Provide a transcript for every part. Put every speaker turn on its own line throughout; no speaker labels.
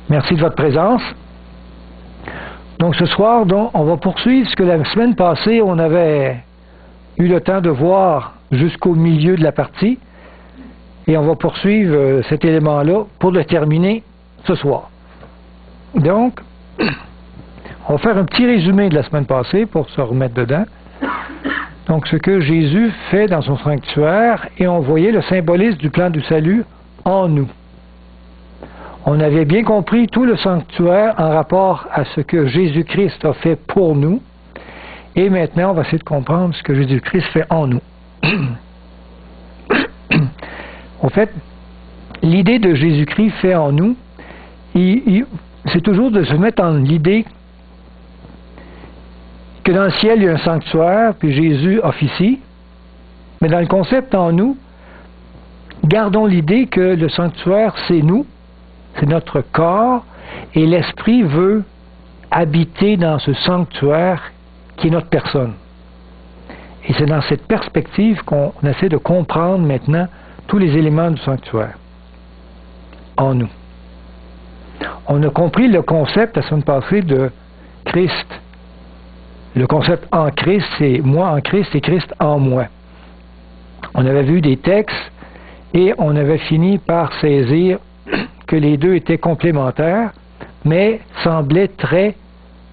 Merci de votre présence. Donc ce soir, on va poursuivre ce que la semaine passée, on avait eu le temps de voir jusqu'au milieu de la partie. Et on va poursuivre cet élément-là pour le terminer ce soir. Donc, on va faire un petit résumé de la semaine passée pour se remettre dedans. Donc, ce que Jésus fait dans son sanctuaire, et on voyait le symbolisme du plan du salut en nous. On avait bien compris tout le sanctuaire en rapport à ce que Jésus-Christ a fait pour nous. Et maintenant, on va essayer de comprendre ce que Jésus-Christ fait en nous. En fait, l'idée de Jésus-Christ fait en nous, c'est toujours de se mettre en l'idée que dans le ciel, il y a un sanctuaire, puis Jésus officie. Mais dans le concept en nous, gardons l'idée que le sanctuaire, c'est nous, c'est notre corps, et l'Esprit veut habiter dans ce sanctuaire qui est notre personne. Et c'est dans cette perspective qu'on essaie de comprendre maintenant tous les éléments du sanctuaire en nous. On a compris le concept la semaine passée de Christ. Le concept en Christ, c'est moi en Christ et Christ en moi. On avait vu des textes et on avait fini par saisir que les deux étaient complémentaires, mais semblaient très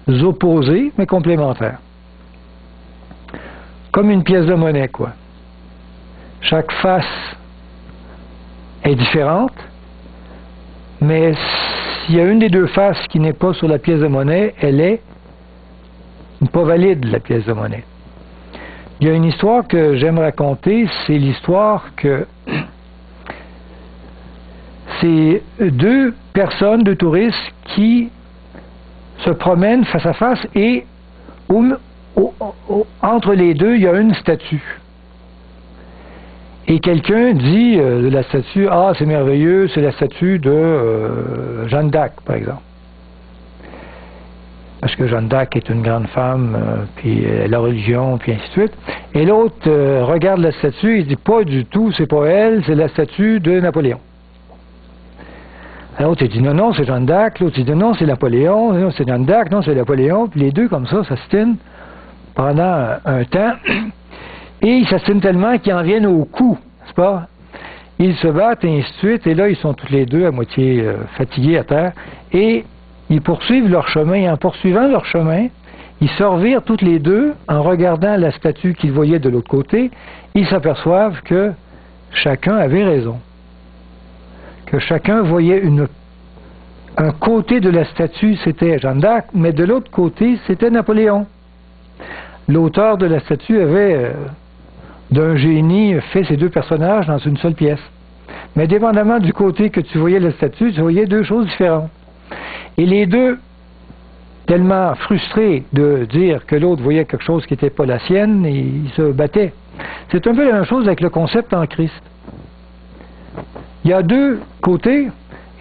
opposés, mais complémentaires. Comme une pièce de monnaie, quoi. Chaque face est différente, mais s'il y a une des deux faces qui n'est pas sur la pièce de monnaie, elle est pas valide, la pièce de monnaie. Il y a une histoire que j'aime raconter, c'est l'histoire que c'est deux personnes, deux touristes qui se promènent face à face et entre les deux, il y a une statue. Et quelqu'un dit de la statue, « Ah, c'est merveilleux, c'est la statue de Jeanne d'Arc, par exemple. » Parce que Jeanne d'Arc est une grande femme, puis la religion, puis ainsi de suite. Et l'autre regarde la statue et dit, « Pas du tout, c'est pas elle, c'est la statue de Napoléon. » L'autre il dit, « Non, non, c'est Jeanne d'Arc. » L'autre dit, « Non, c'est Napoléon. Non, c'est Jeanne d'Arc. Non, c'est Napoléon. » Puis les deux, comme ça s'astinent pendant un temps. Et ils s'astinent tellement qu'ils en viennent au coup, n'est-ce pas? Ils se battent et ainsi de suite, et là, ils sont tous les deux à moitié fatigués à terre, et ils poursuivent leur chemin, et en poursuivant leur chemin, ils se revirent tous les deux, en regardant la statue qu'ils voyaient de l'autre côté, ils s'aperçoivent que chacun avait raison. Que chacun voyait un côté de la statue, c'était Jeanne d'Arc, mais de l'autre côté, c'était Napoléon. L'auteur de la statue avait... d'un génie fait ces deux personnages dans une seule pièce. Mais dépendamment du côté que tu voyais la statue, tu voyais deux choses différentes. Et les deux, tellement frustrés de dire que l'autre voyait quelque chose qui n'était pas la sienne, ils se battaient. C'est un peu la même chose avec le concept en Christ. Il y a deux côtés,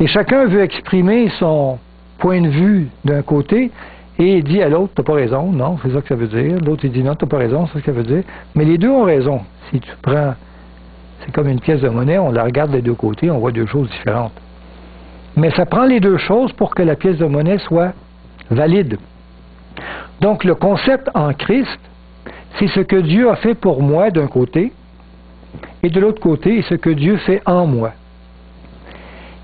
et chacun veut exprimer son point de vue d'un côté, et il dit à l'autre, t'as pas raison, non, c'est ça que ça veut dire. L'autre, il dit, non, t'as pas raison, c'est ça que ça veut dire. Mais les deux ont raison. Si tu prends, c'est comme une pièce de monnaie, on la regarde des deux côtés, on voit deux choses différentes. Mais ça prend les deux choses pour que la pièce de monnaie soit valide. Donc, le concept en Christ, c'est ce que Dieu a fait pour moi d'un côté, et de l'autre côté, ce que Dieu fait en moi.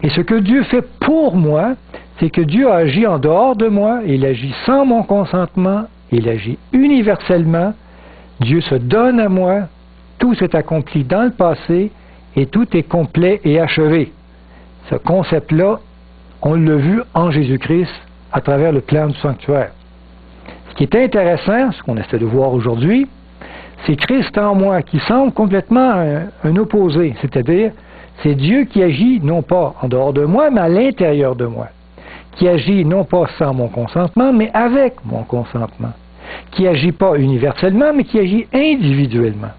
Et ce que Dieu fait pour moi, c'est que Dieu a agi en dehors de moi, il agit sans mon consentement, il agit universellement, Dieu se donne à moi, tout s'est accompli dans le passé, et tout est complet et achevé. Ce concept-là, on l'a vu en Jésus-Christ à travers le plan du sanctuaire. Ce qui est intéressant, ce qu'on essaie de voir aujourd'hui, c'est Christ en moi, qui semble complètement un opposé, c'est-à-dire, c'est Dieu qui agit non pas en dehors de moi, mais à l'intérieur de moi. Qui agit non pas sans mon consentement, mais avec mon consentement. Qui agit pas universellement, mais qui agit individuellement.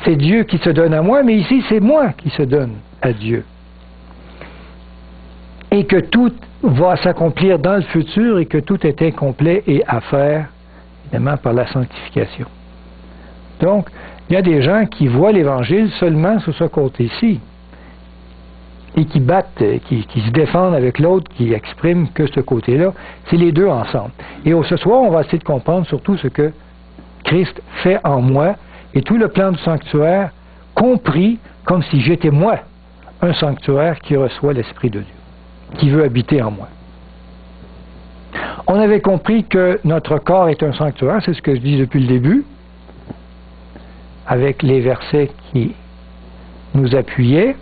C'est Dieu qui se donne à moi, mais ici, c'est moi qui se donne à Dieu. Et que tout va s'accomplir dans le futur et que tout est incomplet et à faire, évidemment, par la sanctification. Donc, il y a des gens qui voient l'Évangile seulement sur ce côté-ci. et qui battent, qui se défendent avec l'autre, qui expriment que ce côté-là, c'est les deux ensemble. Et ce soir, on va essayer de comprendre surtout ce que Christ fait en moi, et tout le plan du sanctuaire, compris comme si j'étais moi, un sanctuaire qui reçoit l'Esprit de Dieu, qui veut habiter en moi. On avait compris que notre corps est un sanctuaire, c'est ce que je dis depuis le début, avec les versets qui nous appuyaient.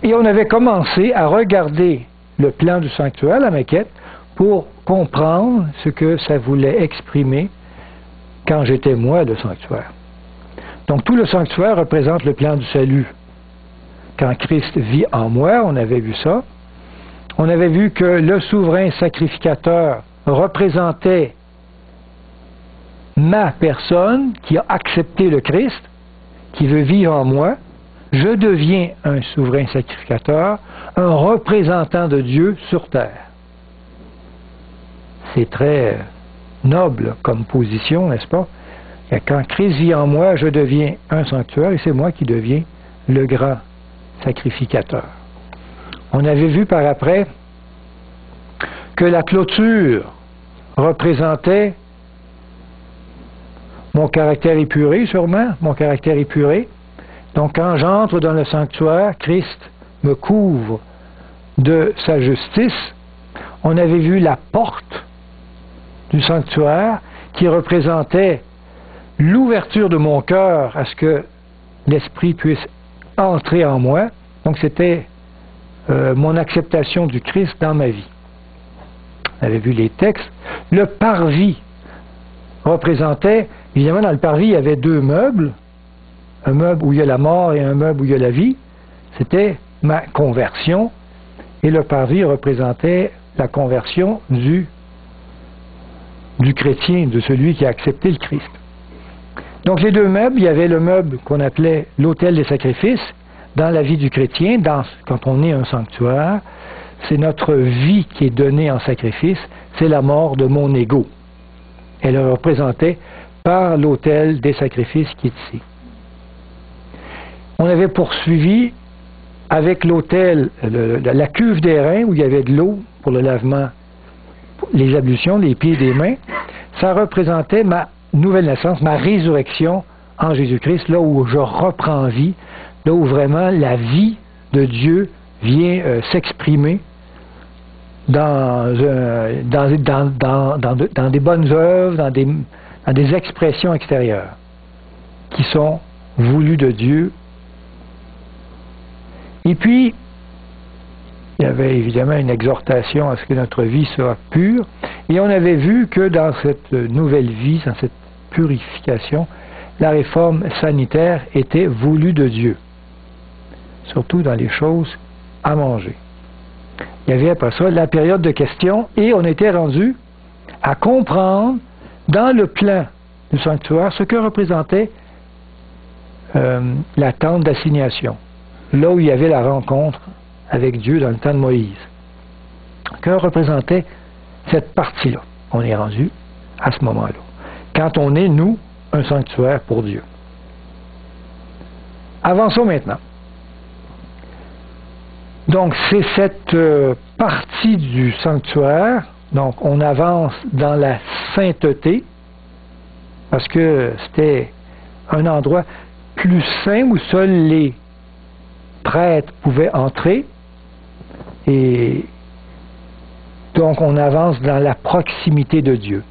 Et on avait commencé à regarder le plan du sanctuaire, la maquette, pour comprendre ce que ça voulait exprimer quand j'étais moi le sanctuaire. Donc tout le sanctuaire représente le plan du salut. Quand Christ vit en moi, on avait vu ça. On avait vu que le souverain sacrificateur représentait ma personne qui a accepté le Christ, qui veut vivre en moi. Je deviens un souverain sacrificateur, un représentant de Dieu sur terre. C'est très noble comme position, n'est-ce pas? Et quand Christ vit en moi, je deviens un sanctuaire et c'est moi qui deviens le grand sacrificateur. On avait vu par après que la clôture représentait mon caractère épuré, sûrement, mon caractère épuré. Donc quand j'entre dans le sanctuaire, Christ me couvre de sa justice. On avait vu la porte du sanctuaire qui représentait l'ouverture de mon cœur à ce que l'Esprit puisse entrer en moi. Donc c'était mon acceptation du Christ dans ma vie. On avait vu les textes. Le parvis représentait, évidemment dans le parvis il y avait deux meubles, un meuble où il y a la mort et un meuble où il y a la vie. C'était ma conversion et le parvis représentait la conversion du chrétien, de celui qui a accepté le Christ. Donc les deux meubles, il y avait le meuble qu'on appelait l'autel des sacrifices. Dans la vie du chrétien, quand on est un sanctuaire, c'est notre vie qui est donnée en sacrifice, c'est la mort de mon ego. Elle est représentée par l'autel des sacrifices qui est ici. On avait poursuivi avec l'autel, la cuve d'airain où il y avait de l'eau pour le lavement, les ablutions, les pieds et des mains. Ça représentait ma nouvelle naissance, ma résurrection en Jésus-Christ, là où je reprends vie, là où vraiment la vie de Dieu vient s'exprimer dans des bonnes œuvres, dans des expressions extérieures qui sont voulues de Dieu. Et puis, il y avait évidemment une exhortation à ce que notre vie soit pure. Et on avait vu que dans cette nouvelle vie, dans cette purification, la réforme sanitaire était voulue de Dieu. Surtout dans les choses à manger. Il y avait après ça la période de questions et on était rendu à comprendre dans le plan du sanctuaire ce que représentait la tente d'assignation. Là où il y avait la rencontre avec Dieu dans le temps de Moïse. Que représentait cette partie-là? On est rendu à ce moment-là. Quand on est, nous, un sanctuaire pour Dieu. Avançons maintenant. Donc, c'est cette partie du sanctuaire. Donc, on avance dans la sainteté, parce que c'était un endroit plus saint où seuls les prêtres pouvaient entrer. Et donc, on avance dans la proximité de Dieu.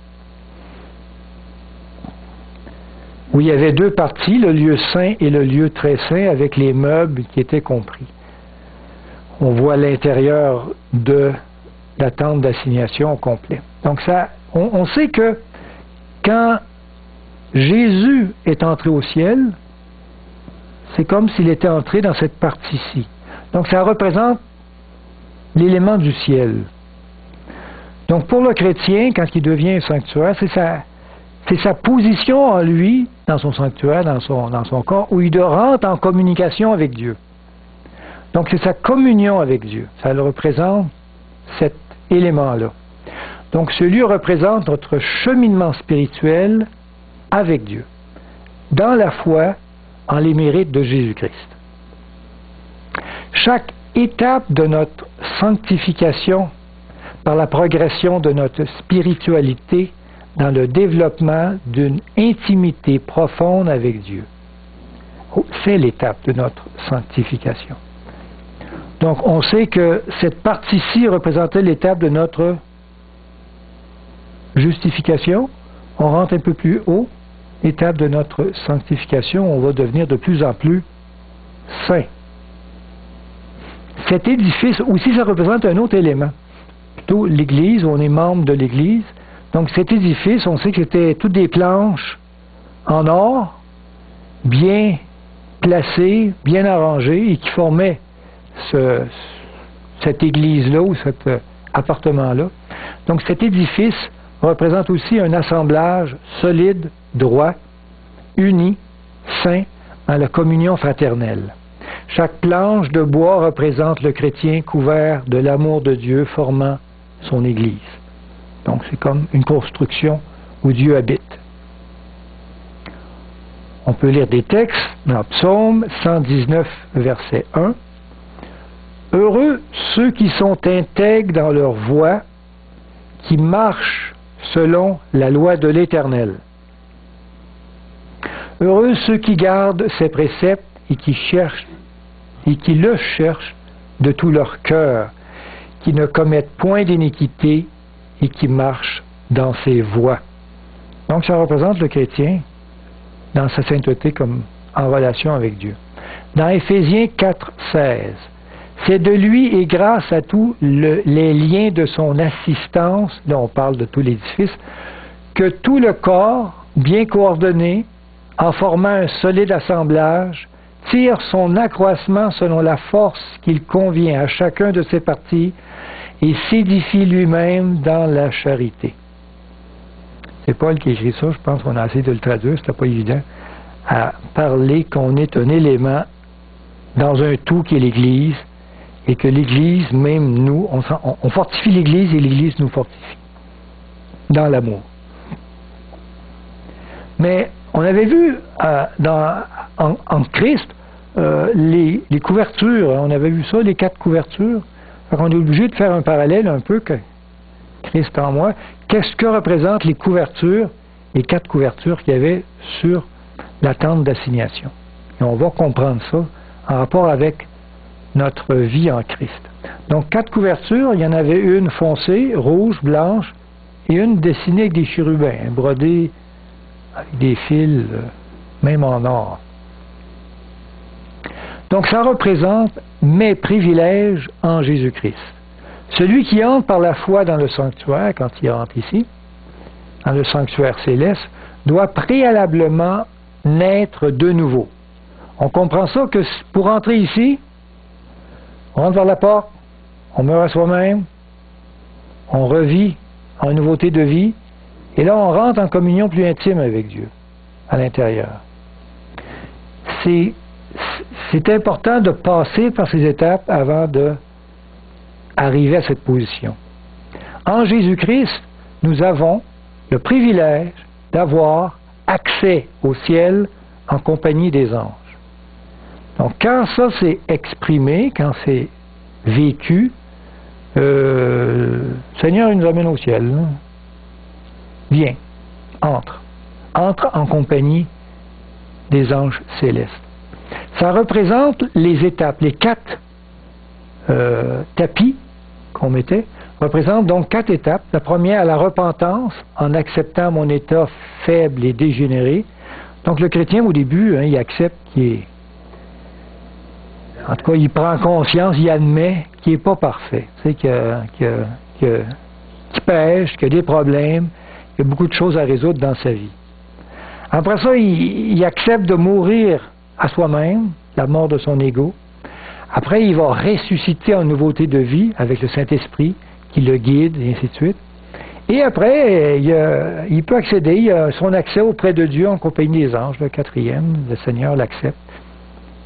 Où il y avait deux parties, le lieu saint et le lieu très saint, avec les meubles qui étaient compris. On voit l'intérieur de la tente d'assignation au complet. Donc ça, on sait que quand Jésus est entré au ciel, c'est comme s'il était entré dans cette partie-ci. Donc ça représente l'élément du ciel. Donc pour le chrétien, quand il devient un sanctuaire, c'est sa position en lui, dans son sanctuaire, dans son corps, où il rentre en communication avec Dieu. Donc c'est sa communion avec Dieu. Ça le représente, cet élément-là. Donc ce lieu représente notre cheminement spirituel avec Dieu, dans la foi en les mérites de Jésus-Christ. Chaque étape de notre sanctification par la progression de notre spiritualité dans le développement d'une intimité profonde avec Dieu. C'est l'étape de notre sanctification. Donc, on sait que cette partie-ci représentait l'étape de notre justification. On rentre un peu plus haut, étape de notre sanctification, on va devenir de plus en plus saint. Cet édifice aussi, ça représente un autre élément. Plutôt l'Église, on est membre de l'Église. Donc cet édifice, on sait que c'était toutes des planches en or, bien placées, bien arrangées, et qui formaient cette église-là ou cet appartement-là. Donc cet édifice représente aussi un assemblage solide, droit, uni, saint, dans la communion fraternelle. Chaque planche de bois représente le chrétien couvert de l'amour de Dieu formant son Église. Donc c'est comme une construction où Dieu habite. On peut lire des textes dans Psaume 119, verset 1. « Heureux ceux qui sont intègres dans leur voie, qui marchent selon la loi de l'Éternel. Heureux ceux qui gardent ses préceptes et qui le cherchent de tout leur cœur, qui ne commettent point d'iniquité et qui marchent dans ses voies. » Donc ça représente le chrétien dans sa sainteté comme en relation avec Dieu. Dans Éphésiens 4, 16, « C'est de lui et grâce à tous les liens de son assistance, » là on parle de tout l'édifice, « que tout le corps, bien coordonné, en formant un solide assemblage, tire son accroissement selon la force qu'il convient à chacun de ses parties et s'édifie lui-même dans la charité. » C'est Paul qui écrit ça, je pense qu'on a essayé de le traduire, c'était pas évident, à parler qu'on est un élément dans un tout qui est l'Église, et que l'Église, même nous, on fortifie l'Église et l'Église nous fortifie dans l'amour. Mais on avait vu en Christ les couvertures, on avait vu ça, les 4 couvertures. Donc on est obligé de faire un parallèle un peu que Christ en moi. Qu'est-ce que représentent les couvertures, les 4 couvertures qu'il y avait sur la tente d'assignation? Et on va comprendre ça en rapport avec notre vie en Christ. Donc 4 couvertures, il y en avait une foncée, rouge, blanche, et une dessinée avec des chérubins, brodée avec des fils, même en or. Donc ça représente mes privilèges en Jésus-Christ. Celui qui entre par la foi dans le sanctuaire, quand il entre ici, dans le sanctuaire céleste, doit préalablement naître de nouveau. On comprend ça que pour entrer ici, on rentre par la porte, on meurt à soi-même, on revit en nouveauté de vie, et là on rentre en communion plus intime avec Dieu, à l'intérieur. C'est important de passer par ces étapes avant d'arriver à cette position. En Jésus-Christ, nous avons le privilège d'avoir accès au ciel en compagnie des anges. Donc quand ça s'est exprimé, quand c'est vécu, Seigneur, il nous amène au ciel. Hein? Viens, entre en compagnie des anges célestes. Ça représente les étapes, les 4 tapis qu'on mettait, représentent donc 4 étapes. La première, la repentance, en acceptant mon état faible et dégénéré. Donc le chrétien, au début, hein, il accepte qu'il est... En tout cas, il prend conscience, il admet qu'il n'est pas parfait. Tu sais, qu'il pêche, qu'il y a des problèmes, il y a beaucoup de choses à résoudre dans sa vie. Après ça, il accepte de mourir à soi-même, la mort de son ego. Après, il va ressusciter en nouveauté de vie avec le Saint-Esprit qui le guide, et ainsi de suite. Et après, il peut accéder, il a son accès auprès de Dieu en compagnie des anges. Le 4e, le Seigneur l'accepte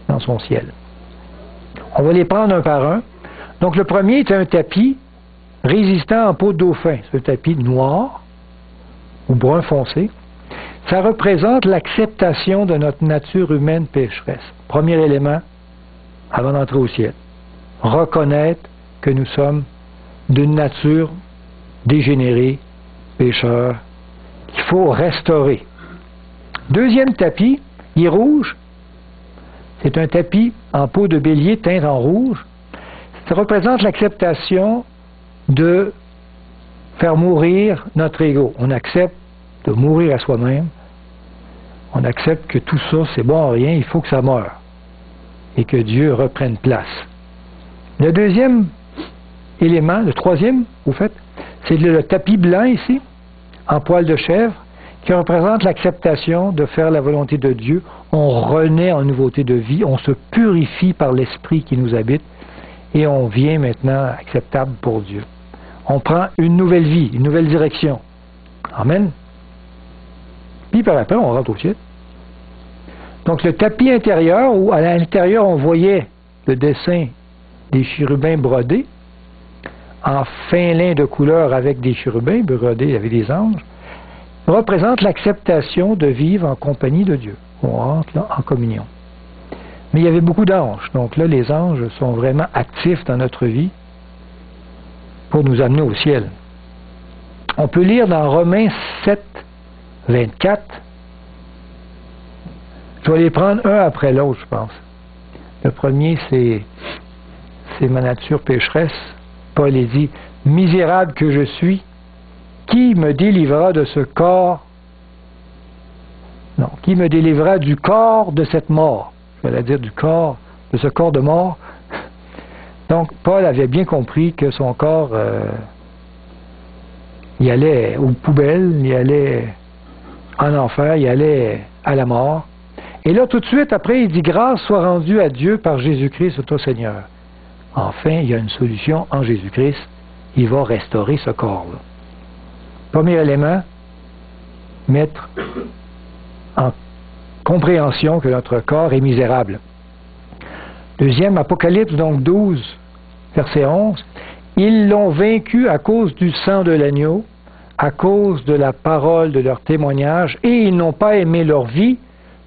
dans son ciel. On va les prendre un par un. Donc le premier est un tapis résistant en peau de dauphin. C'est un tapis noir ou brun foncé. Ça représente l'acceptation de notre nature humaine pécheresse. Premier élément avant d'entrer au ciel. reconnaître que nous sommes d'une nature dégénérée, pécheur, qu'il faut restaurer. Deuxième tapis, il est rouge. C'est un tapis en peau de bélier teint en rouge. Ça représente l'acceptation de faire mourir notre ego. On accepte de mourir à soi-même. On accepte que tout ça, c'est bon à rien, il faut que ça meure. Et que Dieu reprenne place. Le deuxième élément, le troisième, au fait, c'est le tapis blanc ici, en poil de chèvre, qui représente l'acceptation de faire la volonté de Dieu. On renaît en nouveauté de vie, on se purifie par l'Esprit qui nous habite, et on vient maintenant acceptable pour Dieu. On prend une nouvelle vie, une nouvelle direction. Amen. Puis par après, on rentre au ciel. Donc le tapis intérieur, où à l'intérieur on voyait le dessin des chérubins brodés, en fin lin de couleur avec des chérubins brodés avec des anges, représente l'acceptation de vivre en compagnie de Dieu. On rentre là en communion. Mais il y avait beaucoup d'anges. Donc là, les anges sont vraiment actifs dans notre vie pour nous amener au ciel. On peut lire dans Romains 7, 24. Je vais les prendre un après l'autre, je pense. Le premier, c'est ma nature pécheresse. Paul dit, « Misérable que je suis, qui me délivrera de ce corps? Non, qui me délivrera du corps de cette mort? » Je vais dire du corps, de ce corps de mort. Donc, Paul avait bien compris que son corps, il allait aux poubelles, il allait en enfer, il allait à la mort. Et là, tout de suite, après, il dit, « Grâce soit rendue à Dieu par Jésus-Christ, notre Seigneur. » Enfin, il y a une solution en Jésus-Christ. Il va restaurer ce corps-là. Premier élément, mettre en compréhension que notre corps est misérable. Deuxième, Apocalypse, donc 12, verset 11. Ils l'ont vaincu à cause du sang de l'agneau, à cause de la parole de leur témoignage, et ils n'ont pas aimé leur vie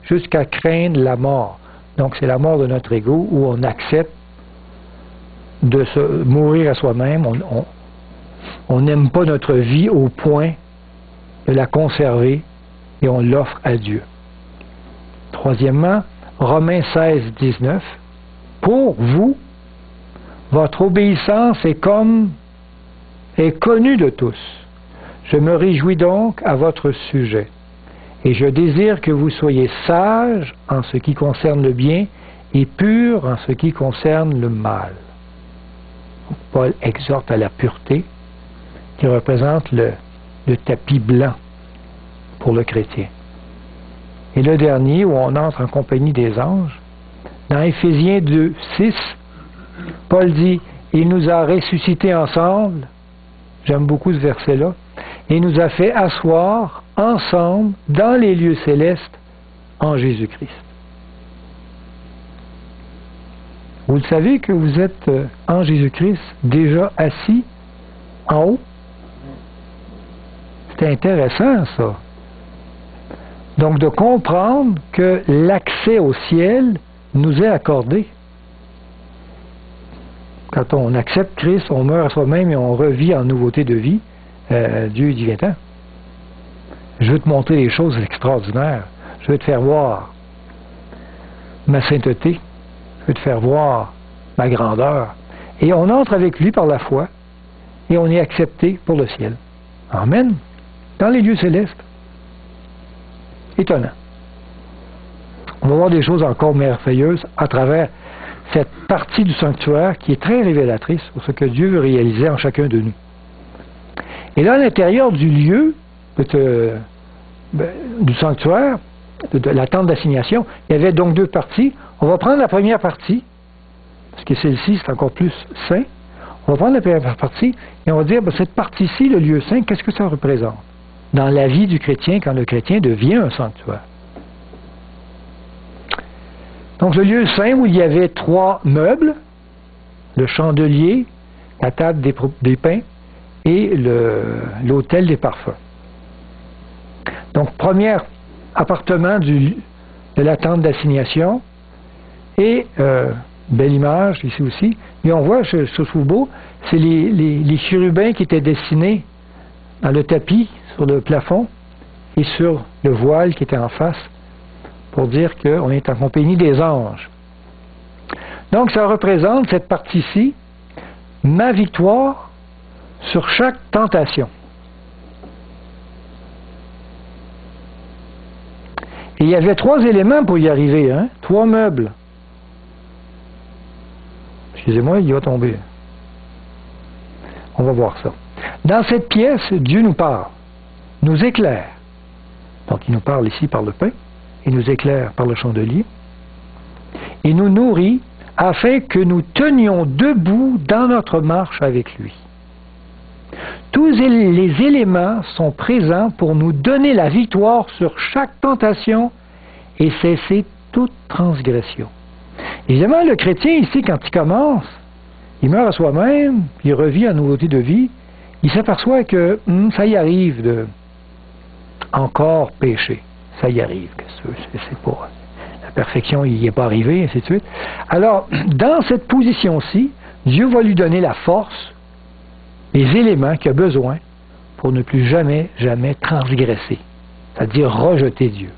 jusqu'à craindre la mort. Donc c'est la mort de notre ego où on accepte de se mourir à soi-même. On n'aime pas notre vie au point de la conserver et on l'offre à Dieu. Troisièmement, Romains 16, 19. Pour vous, votre obéissance est connue de tous. Je me réjouis donc à votre sujet. Et je désire que vous soyez sages en ce qui concerne le bien et purs en ce qui concerne le mal. Paul exhorte à la pureté qui représente le tapis blanc pour le chrétien. Et le dernier, où on entre en compagnie des anges, dans Éphésiens 2, 6, Paul dit, « Il nous a ressuscités ensemble », j'aime beaucoup ce verset-là, « et nous a fait asseoir ensemble dans les lieux célestes en Jésus-Christ. » Vous le savez que vous êtes en Jésus-Christ déjà assis en haut? C'est intéressant, ça. Donc, de comprendre que l'accès au ciel nous est accordé. Quand on accepte Christ, on meurt à soi-même et on revit en nouveauté de vie. Dieu dit, viens-t'en. Je veux te montrer des choses extraordinaires. Je veux te faire voir ma sainteté. Je veux te faire voir ma grandeur. Et on entre avec lui par la foi et on est accepté pour le ciel. Amen. Dans les lieux célestes. Étonnant. On va voir des choses encore merveilleuses à travers cette partie du sanctuaire qui est très révélatrice pour ce que Dieu veut réaliser en chacun de nous. Et là, à l'intérieur du lieu du sanctuaire, de la tente d'assignation, il y avait donc deux parties. On va prendre la première partie, parce que celle-ci, c'est encore plus saint. On va prendre la première partie et on va dire, cette partie-ci, le lieu saint, qu'est-ce que ça représente dans la vie du chrétien quand le chrétien devient un sanctuaire? Donc, le lieu saint où il y avait 3 meubles, le chandelier, la table des pains et l'autel des parfums. Donc, premier appartement de la tente d'assignation et Belle image ici aussi. Et on voit, je trouve beau, c'est les chérubins qui étaient dessinés dans le tapis, sur le plafond, et sur le voile qui était en face, pour dire qu'on est en compagnie des anges. Donc ça représente cette partie-ci, ma victoire sur chaque tentation. Et il y avait 3 éléments pour y arriver, hein? 3 meubles. Excusez-moi, il va tomber. On va voir ça. Dans cette pièce, Dieu nous parle, nous éclaire. Donc il nous parle ici par le pain, il nous éclaire par le chandelier, et nous nourrit afin que nous tenions debout dans notre marche avec lui. Tous les éléments sont présents pour nous donner la victoire sur chaque tentation et cesser toute transgression. Évidemment, le chrétien ici, quand il commence, il meurt à soi-même, puis il revit en nouveauté de vie, il s'aperçoit que ça y arrive de encore pécher. Ça y arrive, c'est pas la perfection, il n'y est pas arrivé, ainsi de suite. Alors, dans cette position-ci, Dieu va lui donner la force, les éléments qu'il a besoin pour ne plus jamais transgresser, c'est-à-dire rejeter Dieu.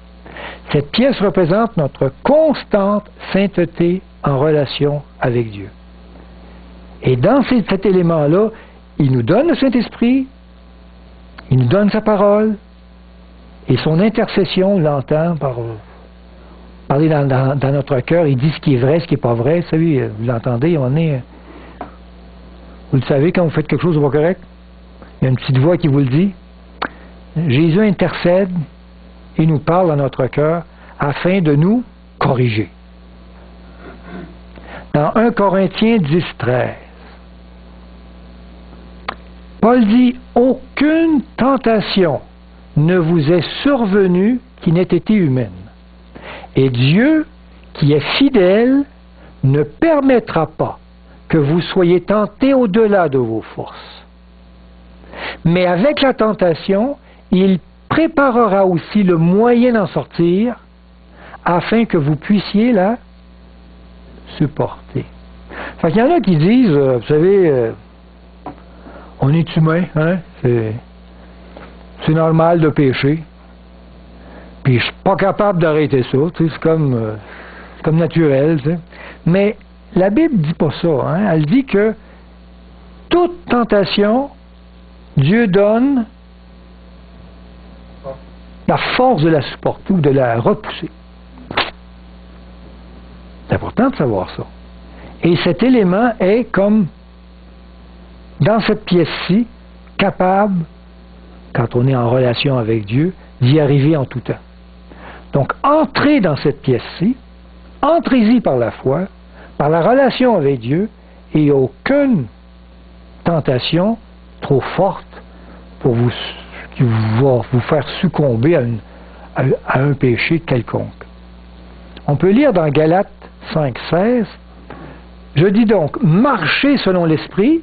Cette pièce représente notre constante sainteté en relation avec Dieu. Et dans cet élément-là, il nous donne le Saint-Esprit, il nous donne sa parole, et son intercession, on l'entend parler dans notre cœur, il dit ce qui est vrai, ce qui n'est pas vrai. Vous savez, vous l'entendez, vous le savez quand vous faites quelque chose de pas correct, il y a une petite voix qui vous le dit. Jésus intercède et nous parle dans notre cœur afin de nous corriger. Dans 1 Corinthiens 10:13, Paul dit « Aucune tentation ne vous est survenue qui n'ait été humaine. Et Dieu, qui est fidèle, ne permettra pas que vous soyez tentés au-delà de vos forces. Mais avec la tentation, il préparera aussi le moyen d'en sortir, afin que vous puissiez la supporter. » Fait qu'il y en a qui disent, vous savez, on est humain, hein? C'est normal de pécher. Puis je suis pas capable d'arrêter ça, c'est comme naturel. T'sais. Mais la Bible dit pas ça. Hein? Elle dit que toute tentation, Dieu donne la force de la supporter ou de la repousser. C'est important de savoir ça. Et cet élément est comme, dans cette pièce-ci, capable, quand on est en relation avec Dieu, d'y arriver en tout temps. Donc, entrez dans cette pièce-ci, entrez-y par la foi, par la relation avec Dieu, et aucune tentation trop forte qui va vous faire succomber à un péché quelconque. On peut lire dans Galates 5:16, « Je dis donc, marchez selon l'Esprit,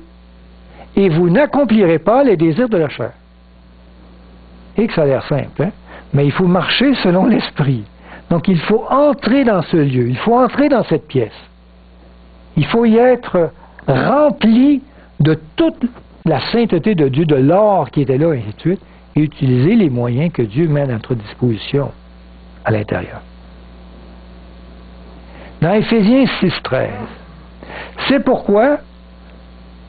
et vous n'accomplirez pas les désirs de la chair. » Et que ça a l'air simple, hein? Mais il faut marcher selon l'Esprit. Donc il faut entrer dans ce lieu, il faut entrer dans cette pièce. Il faut y être rempli de toute la sainteté de Dieu, de l'or qui était là, et ainsi de suite, et utiliser les moyens que Dieu met à notre disposition à l'intérieur. Dans Éphésiens 6:13, c'est pourquoi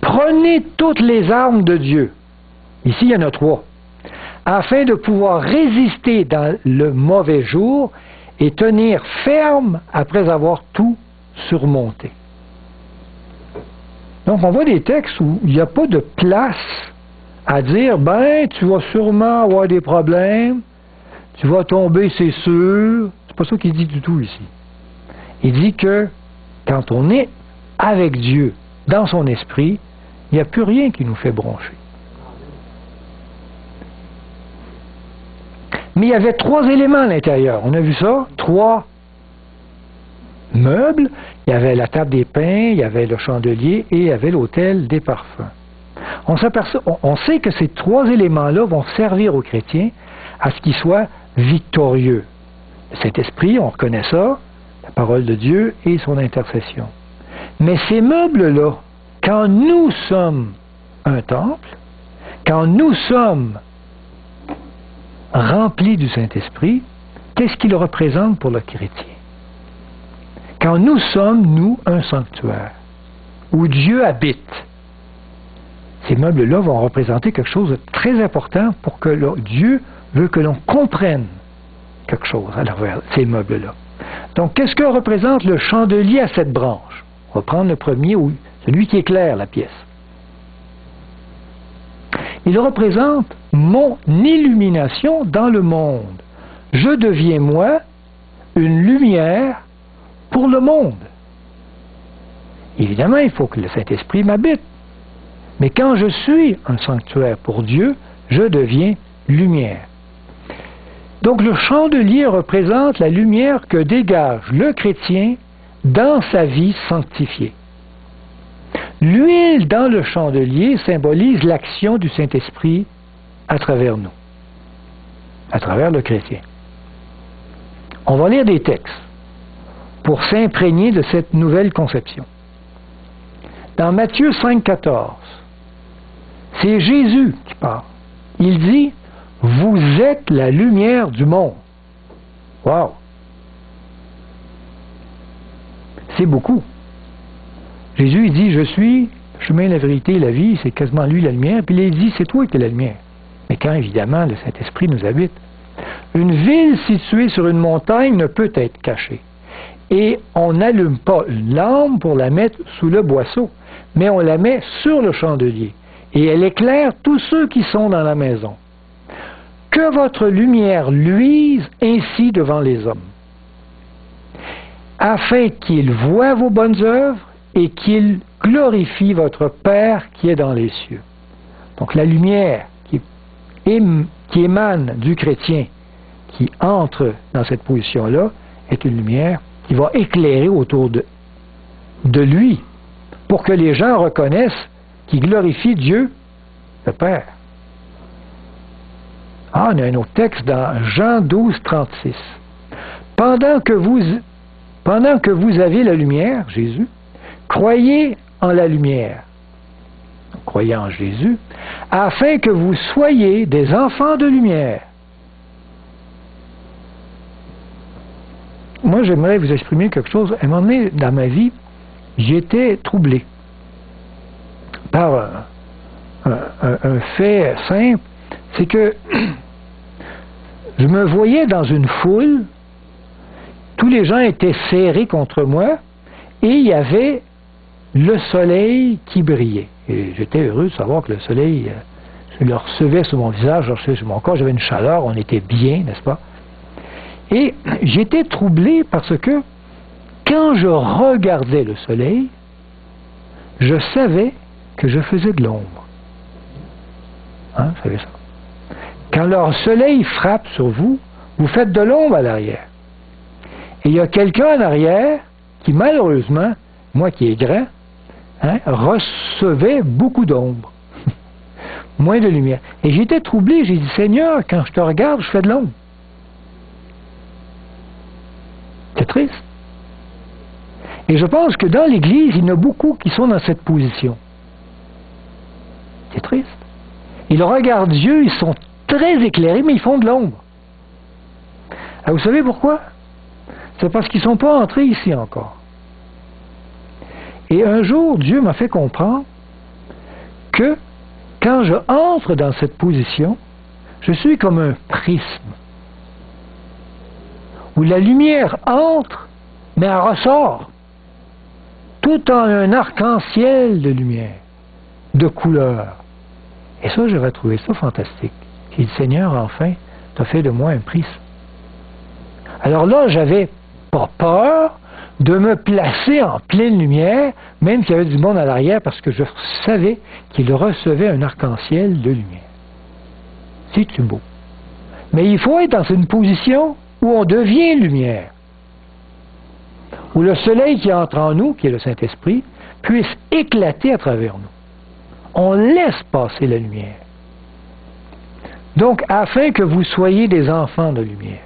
prenez toutes les armes de Dieu. Ici, il y en a 3. Afin de pouvoir résister dans le mauvais jour et tenir ferme après avoir tout surmonté. Donc, on voit des textes où il n'y a pas de place à dire, tu vas sûrement avoir des problèmes, tu vas tomber, c'est sûr. C'est pas ça qu'il dit du tout ici. Il dit que quand on est avec Dieu, dans son esprit, il n'y a plus rien qui nous fait broncher. Mais il y avait 3 éléments à l'intérieur. On a vu ça? 3 meubles. Il y avait la table des pains, il y avait le chandelier et il y avait l'autel des parfums. On sait que ces 3 éléments-là vont servir aux chrétiens à ce qu'ils soient victorieux. Cet esprit, on reconnaît ça, la parole de Dieu et son intercession. Mais ces meubles-là, quand nous sommes un temple, quand nous sommes remplis du Saint-Esprit, qu'est-ce qu'il représente pour le chrétien? Quand nous sommes, nous, un sanctuaire, où Dieu habite, ces meubles-là vont représenter quelque chose de très important pour que Dieu veut que l'on comprenne quelque chose à travers ces meubles-là. Donc, qu'est-ce que représente le chandelier à cette branche? On va prendre le premier, celui qui éclaire la pièce. Il représente mon illumination dans le monde. Je deviens, moi, une lumière pour le monde. Évidemment, il faut que le Saint-Esprit m'habite. Mais quand je suis un sanctuaire pour Dieu, je deviens lumière. Donc le chandelier représente la lumière que dégage le chrétien dans sa vie sanctifiée. L'huile dans le chandelier symbolise l'action du Saint-Esprit à travers nous, à travers le chrétien. On va lire des textes pour s'imprégner de cette nouvelle conception. Dans Matthieu 5,14, c'est Jésus qui parle. Il dit, « Vous êtes la lumière du monde. » Wow! C'est beaucoup. Jésus, il dit, « Je suis le chemin, la vérité et la vie. » C'est quasiment lui la lumière. Puis il dit, « C'est toi qui es la lumière. » Mais quand, évidemment, le Saint-Esprit nous habite. Une ville située sur une montagne ne peut être cachée. Et on n'allume pas une lampe pour la mettre sous le boisseau, mais on la met sur le chandelier. Et elle éclaire tous ceux qui sont dans la maison. Que votre lumière luise ainsi devant les hommes, afin qu'ils voient vos bonnes œuvres et qu'ils glorifient votre Père qui est dans les cieux. Donc la lumière qui émane du chrétien, qui entre dans cette position-là, est une lumière qui va éclairer autour de lui, pour que les gens reconnaissent qu'il glorifie Dieu, le Père. Ah, on a un autre texte dans Jean 12, 36. Pendant que vous avez la lumière, Jésus, croyez en la lumière. Croyez en Jésus, afin que vous soyez des enfants de lumière. Moi, j'aimerais vous exprimer quelque chose. À un moment donné, dans ma vie, j'étais troublé par un fait simple, c'est que je me voyais dans une foule, tous les gens étaient serrés contre moi, et il y avait le soleil qui brillait. Et j'étais heureux de savoir que le soleil, je le recevais sur mon visage, je le recevais sur mon corps, j'avais une chaleur, on était bien, n'est-ce pas? Et j'étais troublé parce que quand je regardais le soleil, je savais que je faisais de l'ombre. Hein, vous savez ça? Quand le soleil frappe sur vous, vous faites de l'ombre à l'arrière. Et il y a quelqu'un en arrière qui, malheureusement, moi qui est grand, hein, recevait beaucoup d'ombre. Moins de lumière. Et j'étais troublé, j'ai dit, Seigneur, quand je te regarde, je fais de l'ombre. C'est triste. Et je pense que dans l'Église, il y en a beaucoup qui sont dans cette position. C'est triste. Ils regardent Dieu, ils sont très éclairés, mais ils font de l'ombre. Alors, vous savez pourquoi? C'est parce qu'ils ne sont pas entrés ici encore. Et un jour, Dieu m'a fait comprendre que quand je entre dans cette position, je suis comme un prisme, où la lumière entre, mais elle ressort, tout en un arc-en-ciel de lumière, de couleurs. Et ça, j'avais trouvé ça fantastique. J'ai dit, Seigneur, enfin, tu as fait de moi un prisme. Alors là, j'avais pas peur de me placer en pleine lumière, même qu'il y avait du monde à l'arrière, parce que je savais qu'il recevait un arc-en-ciel de lumière. C'est-tu beau? Mais il faut être dans une position où on devient lumière, où le soleil qui entre en nous, qui est le Saint-Esprit, puisse éclater à travers nous. On laisse passer la lumière. Donc, afin que vous soyez des enfants de lumière.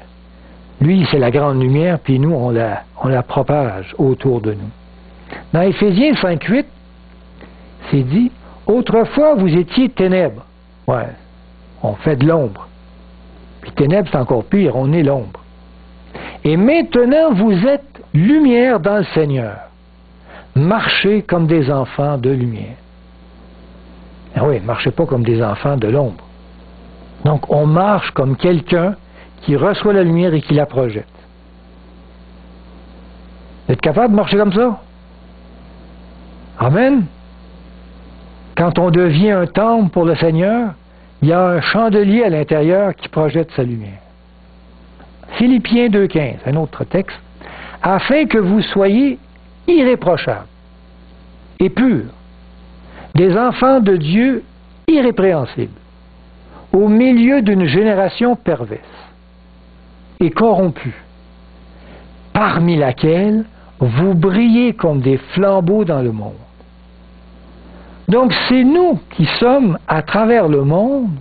Lui, c'est la grande lumière, puis nous, on la propage autour de nous. Dans Éphésiens 5:8, c'est dit, « Autrefois, vous étiez ténèbres. » Ouais, on fait de l'ombre. Puis ténèbres, c'est encore pire, on est l'ombre. « Et maintenant, vous êtes lumière dans le Seigneur. Marchez comme des enfants de lumière. » Ah oui, marchez pas comme des enfants de l'ombre. Donc, on marche comme quelqu'un qui reçoit la lumière et qui la projette. Vous êtes capable de marcher comme ça? Amen. Quand on devient un temple pour le Seigneur, il y a un chandelier à l'intérieur qui projette sa lumière. Philippiens 2:15, un autre texte. Afin que vous soyez irréprochables et purs, des enfants de Dieu irrépréhensibles, au milieu d'une génération perverse et corrompue, parmi laquelle vous brillez comme des flambeaux dans le monde. Donc c'est nous qui sommes, à travers le monde,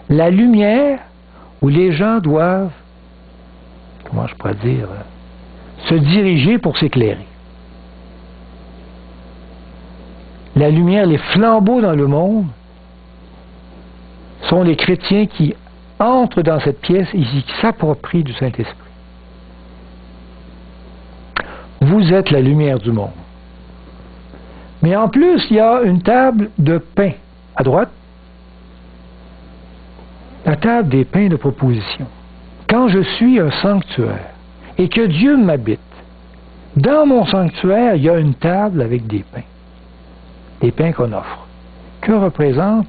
la lumière où les gens doivent, comment je pourrais dire, se diriger pour s'éclairer. La lumière, les flambeaux dans le monde, sont les chrétiens qui entrent dans cette pièce et qui s'approprient du Saint-Esprit. Vous êtes la lumière du monde. Mais en plus, il y a une table de pain à droite. La table des pains de proposition. Quand je suis un sanctuaire et que Dieu m'habite, dans mon sanctuaire, il y a une table avec des pains. Des pains qu'on offre. Que représente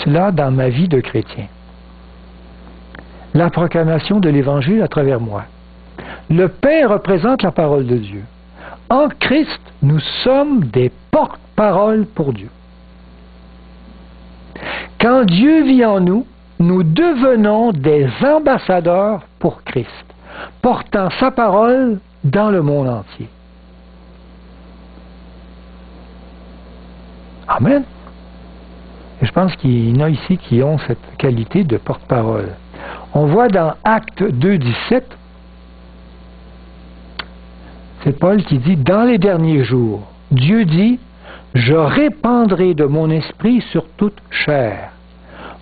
cela dans ma vie de chrétien? La proclamation de l'Évangile à travers moi. Le pain représente la parole de Dieu. En Christ, nous sommes des porte-paroles pour Dieu. Quand Dieu vit en nous, nous devenons des ambassadeurs pour Christ, portant sa parole dans le monde entier. Amen. Et je pense qu'il y en a ici qui ont cette qualité de porte-parole. On voit dans Actes 2:17, c'est Paul qui dit, « Dans les derniers jours, Dieu dit, je répandrai de mon esprit sur toute chair.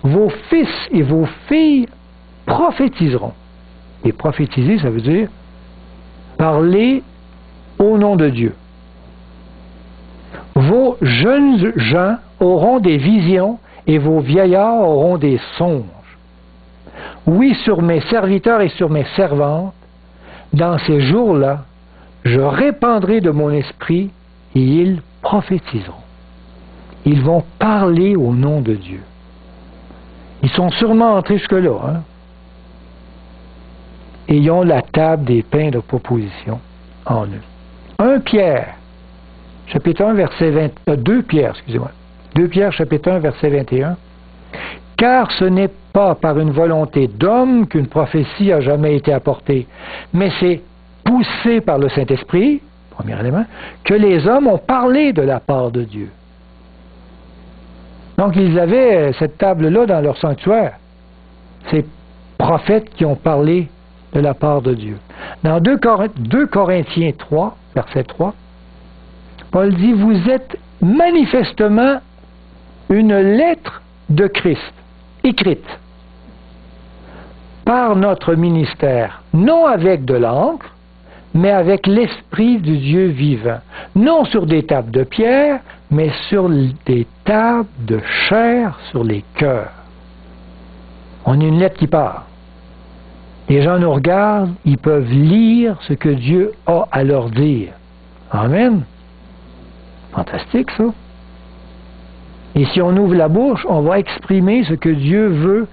Vos fils et vos filles prophétiseront. » Et prophétiser, ça veut dire parler au nom de Dieu. Vos jeunes gens auront des visions et vos vieillards auront des songes. Oui, sur mes serviteurs et sur mes servantes, dans ces jours-là, je répandrai de mon esprit et ils prophétiseront. Ils vont parler au nom de Dieu. Ils sont sûrement entrés jusque-là, hein? Et ils ont la table des pains de proposition en eux. 1 Pierre, chapitre 1, verset 20, 2 Pierre, excusez-moi. 2 Pierre, chapitre 1, verset 21. Car ce n'est pas par une volonté d'homme qu'une prophétie a jamais été apportée, mais c'est poussé par le Saint-Esprit, premier élément, que les hommes ont parlé de la part de Dieu. Donc ils avaient cette table-là dans leur sanctuaire. Ces prophètes qui ont parlé de la part de Dieu. Dans 2 Corinthiens 3, verset 3, Paul dit, « Vous êtes manifestement une lettre de Christ, écrite par notre ministère, non avec de l'encre, mais avec l'Esprit du Dieu vivant, non sur des tables de pierre, mais sur des tables de chair sur les cœurs. » On a une lettre qui part. Les gens nous regardent, ils peuvent lire ce que Dieu a à leur dire. Amen. Fantastique, ça. Et si on ouvre la bouche, on va exprimer ce que Dieu veut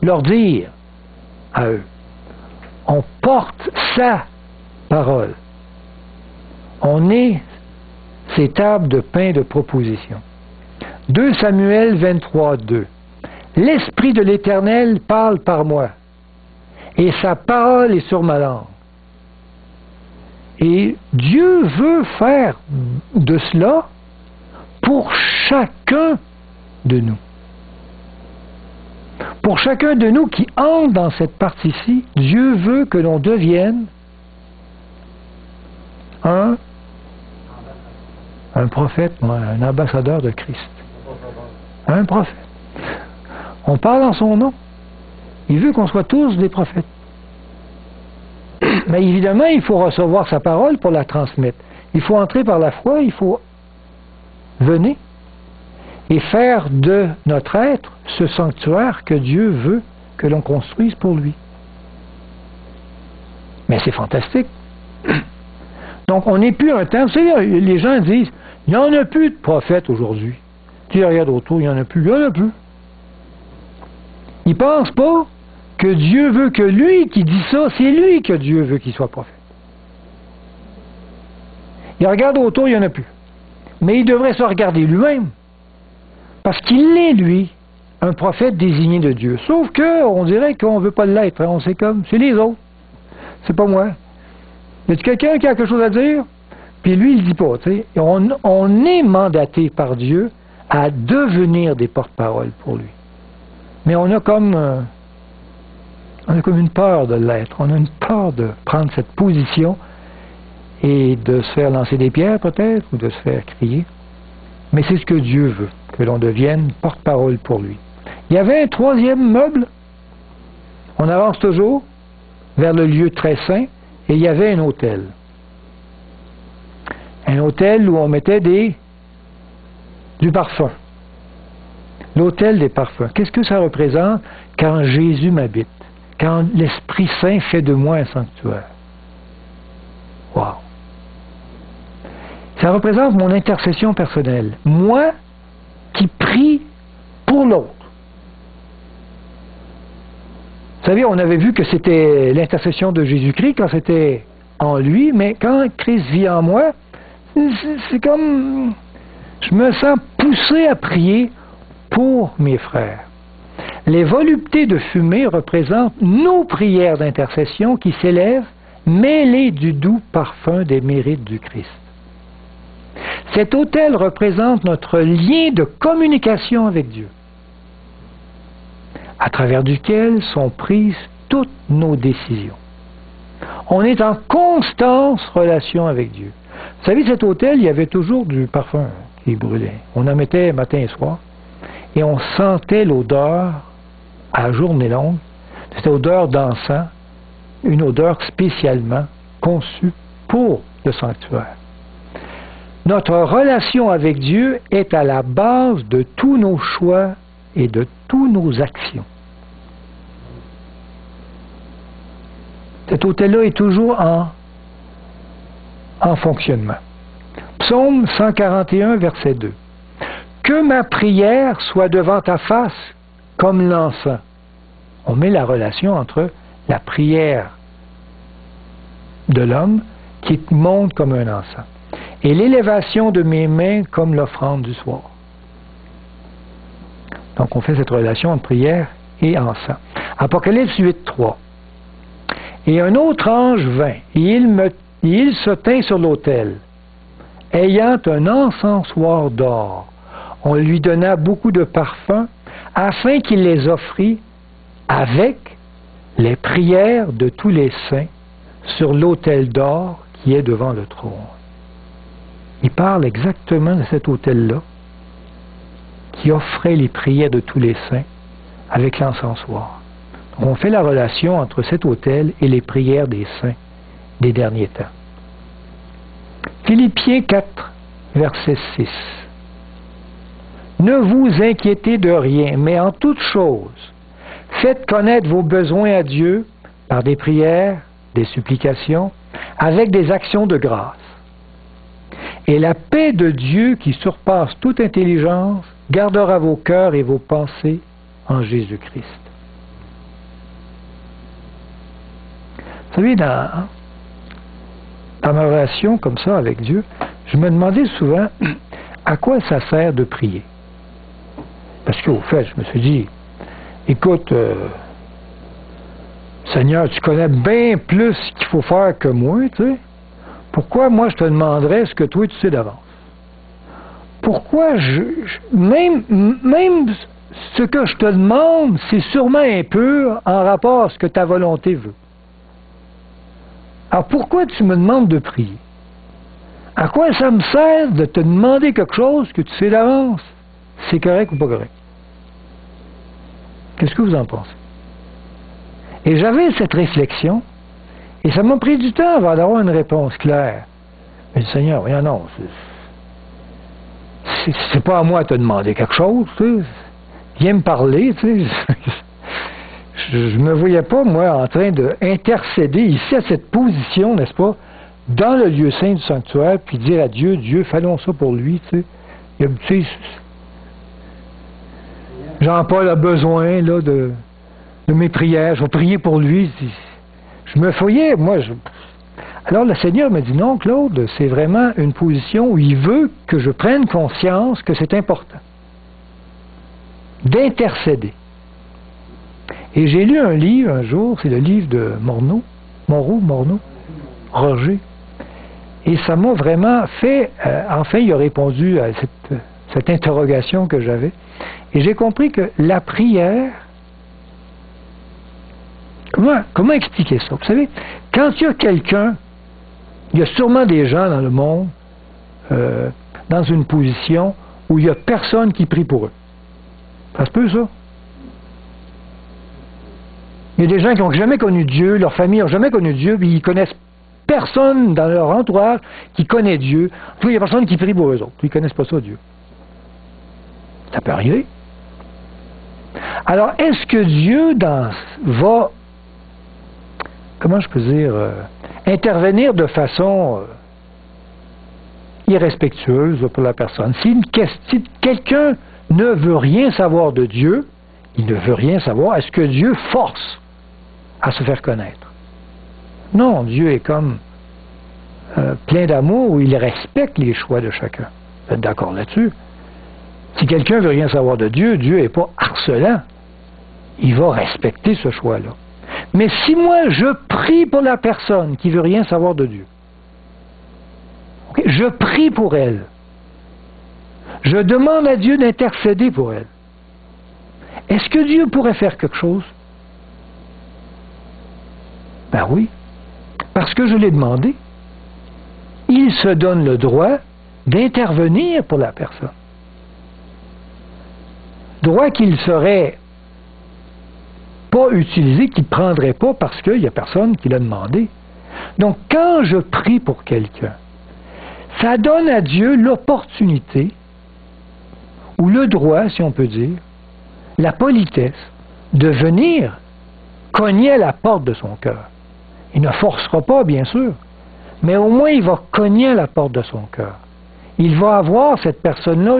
leur dire à eux. On porte sa parole. On est ces tables de pain de proposition. 2 Samuel 23, 2. L'Esprit de l'Éternel parle par moi, et sa parole est sur ma langue. Et Dieu veut faire de cela pour chacun de nous. Pour chacun de nous qui entre dans cette partie-ci, Dieu veut que l'on devienne un Un prophète, moi, un ambassadeur de Christ. Un prophète. On parle en son nom. Il veut qu'on soit tous des prophètes. Mais évidemment, il faut recevoir sa parole pour la transmettre. Il faut entrer par la foi, il faut venir et faire de notre être ce sanctuaire que Dieu veut que l'on construise pour lui. Mais c'est fantastique. Donc, on n'est plus un temps. Vous savez, les gens disent, il n'y en a plus de prophètes aujourd'hui. Tu regardes autour, il n'y en a plus. Il n'y en a plus. Ils ne pensent pas que Dieu veut que lui qui dit ça, c'est lui que Dieu veut qu'il soit prophète. Il regarde autour, il n'y en a plus. Mais il devrait se regarder lui-même. Parce qu'il est, lui, un prophète désigné de Dieu. Sauf qu'on dirait qu'on ne veut pas l'être. On sait comme, c'est les autres. C'est pas moi. Y a-t-il quelqu'un qui a quelque chose à dire? Puis lui, il ne dit pas. On est mandaté par Dieu à devenir des porte-paroles pour lui. Mais on a comme une peur de l'être. On a une peur de prendre cette position et de se faire lancer des pierres peut-être, ou de se faire crier. Mais c'est ce que Dieu veut, que l'on devienne porte-parole pour lui. Il y avait un troisième meuble. On avance toujours vers le lieu très saint, et il y avait un autel. Un autel où on mettait du parfum. L'autel des parfums. Qu'est-ce que ça représente quand Jésus m'habite? Quand l'Esprit Saint fait de moi un sanctuaire? Wow! Ça représente mon intercession personnelle. Moi qui prie pour l'autre. Vous savez, on avait vu que c'était l'intercession de Jésus-Christ quand c'était en lui, mais quand Christ vit en moi, c'est comme... Je me sens poussé à prier pour mes frères. Les voluptés de fumée représentent nos prières d'intercession qui s'élèvent, mêlées du doux parfum des mérites du Christ. Cet autel représente notre lien de communication avec Dieu, à travers duquel sont prises toutes nos décisions. On est en constante relation avec Dieu. Vous savez, cet autel, il y avait toujours du parfum qui brûlait. On en mettait matin et soir, et on sentait l'odeur à la journée longue. C'était odeur d'encens, une odeur spécialement conçue pour le sanctuaire. Notre relation avec Dieu est à la base de tous nos choix et de toutes nos actions. Cet autel-là est toujours en fonctionnement. Psaume 141, verset 2. Que ma prière soit devant ta face comme l'encens. On met la relation entre la prière de l'homme qui monte comme un encens et l'élévation de mes mains comme l'offrande du soir. Donc on fait cette relation entre prière et encens. Apocalypse 8, 3. Et un autre ange vint, et il se tint sur l'autel, ayant un encensoir d'or. On lui donna beaucoup de parfums, afin qu'il les offrît avec les prières de tous les saints sur l'autel d'or qui est devant le trône. Il parle exactement de cet autel-là, qui offrait les prières de tous les saints avec l'encensoir. On fait la relation entre cet autel et les prières des saints des derniers temps. Philippiens 4, verset 6. Ne vous inquiétez de rien, mais en toute chose, faites connaître vos besoins à Dieu par des prières, des supplications, avec des actions de grâce. Et la paix de Dieu qui surpasse toute intelligence gardera vos cœurs et vos pensées en Jésus-Christ. Vous savez, dans ma relation comme ça avec Dieu, je me demandais souvent à quoi ça sert de prier. Parce qu'au fait, je me suis dit, écoute, Seigneur, tu connais bien plus ce qu'il faut faire que moi, tu sais. Pourquoi moi je te demanderais ce que toi tu sais d'avance? Pourquoi même ce que je te demande, c'est sûrement impur en rapport à ce que ta volonté veut. Alors pourquoi tu me demandes de prier? À quoi ça me sert de te demander quelque chose que tu sais d'avance? C'est correct ou pas correct? Qu'est-ce que vous en pensez? Et j'avais cette réflexion, et ça m'a pris du temps avant d'avoir une réponse claire. Mais le Seigneur, voyons, non, c'est pas à moi de te demander quelque chose, tu sais. Viens me parler, tu sais. Je me voyais pas, moi, en train d'intercéder ici à cette position, n'est-ce pas, dans le lieu saint du sanctuaire, puis dire à Dieu, Dieu, faisons ça pour lui, tu sais. Tu sais, Jean-Paul a besoin, là, de mes prières, je vais prier pour lui. Je me voyais, moi, Alors le Seigneur me dit, non, Claude, c'est vraiment une position où il veut que je prenne conscience que c'est important d'intercéder. Et j'ai lu un livre un jour, c'est le livre de Morneau, Roger. Et ça m'a vraiment fait, enfin il a répondu à cette interrogation que j'avais. Et j'ai compris que la prière, comment expliquer ça? Vous savez, quand il y a quelqu'un, il y a sûrement des gens dans le monde, dans une position où il n'y a personne qui prie pour eux. Ça se peut, ça? Il y a des gens qui n'ont jamais connu Dieu, leur famille n'a jamais connu Dieu, puis ils connaissent personne dans leur entourage qui connaît Dieu. En tout cas, il n'y a personne qui prie pour eux autres. Ils ne connaissent pas ça, Dieu. Ça peut arriver. Alors, est-ce que Dieu va, comment je peux dire, intervenir de façon irrespectueuse pour la personne? Si quelqu'un ne veut rien savoir de Dieu, il ne veut rien savoir, est-ce que Dieu force à se faire connaître? Non, Dieu est comme plein d'amour où il respecte les choix de chacun. Vous êtes d'accord là-dessus? Si quelqu'un ne veut rien savoir de Dieu, Dieu n'est pas harcelant. Il va respecter ce choix-là. Mais si moi, je prie pour la personne qui ne veut rien savoir de Dieu, okay, je prie pour elle, je demande à Dieu d'intercéder pour elle, est-ce que Dieu pourrait faire quelque chose? Ben oui, parce que je l'ai demandé. Il se donne le droit d'intervenir pour la personne. Droit qu'il serait pas utilisé, qu'il ne prendrait pas parce qu'il n'y a personne qui l'a demandé. Donc, quand je prie pour quelqu'un, ça donne à Dieu l'opportunité, ou le droit, si on peut dire, la politesse, de venir cogner à la porte de son cœur. Il ne forcera pas, bien sûr, mais au moins il va cogner à la porte de son cœur. Il va avoir, cette personne-là,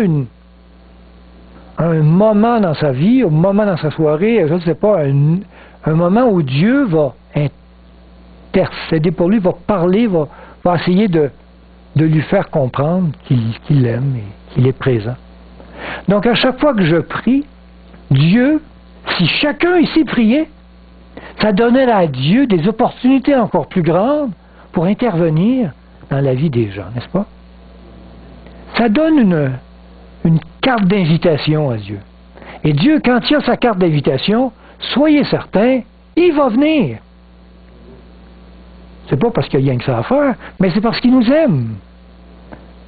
un moment dans sa vie, un moment dans sa soirée, je ne sais pas, un moment où Dieu va intercéder pour lui, va parler, va essayer de lui faire comprendre qu'il l'aime et qu'il est présent. Donc à chaque fois que je prie, Dieu, si chacun ici priait, ça donnerait à Dieu des opportunités encore plus grandes pour intervenir dans la vie des gens, n'est-ce pas? Ça donne une carte d'invitation à Dieu. Et Dieu, quand il a sa carte d'invitation, soyez certains, il va venir. C'est pas parce qu'il y a rien que ça à faire, mais c'est parce qu'il nous aime.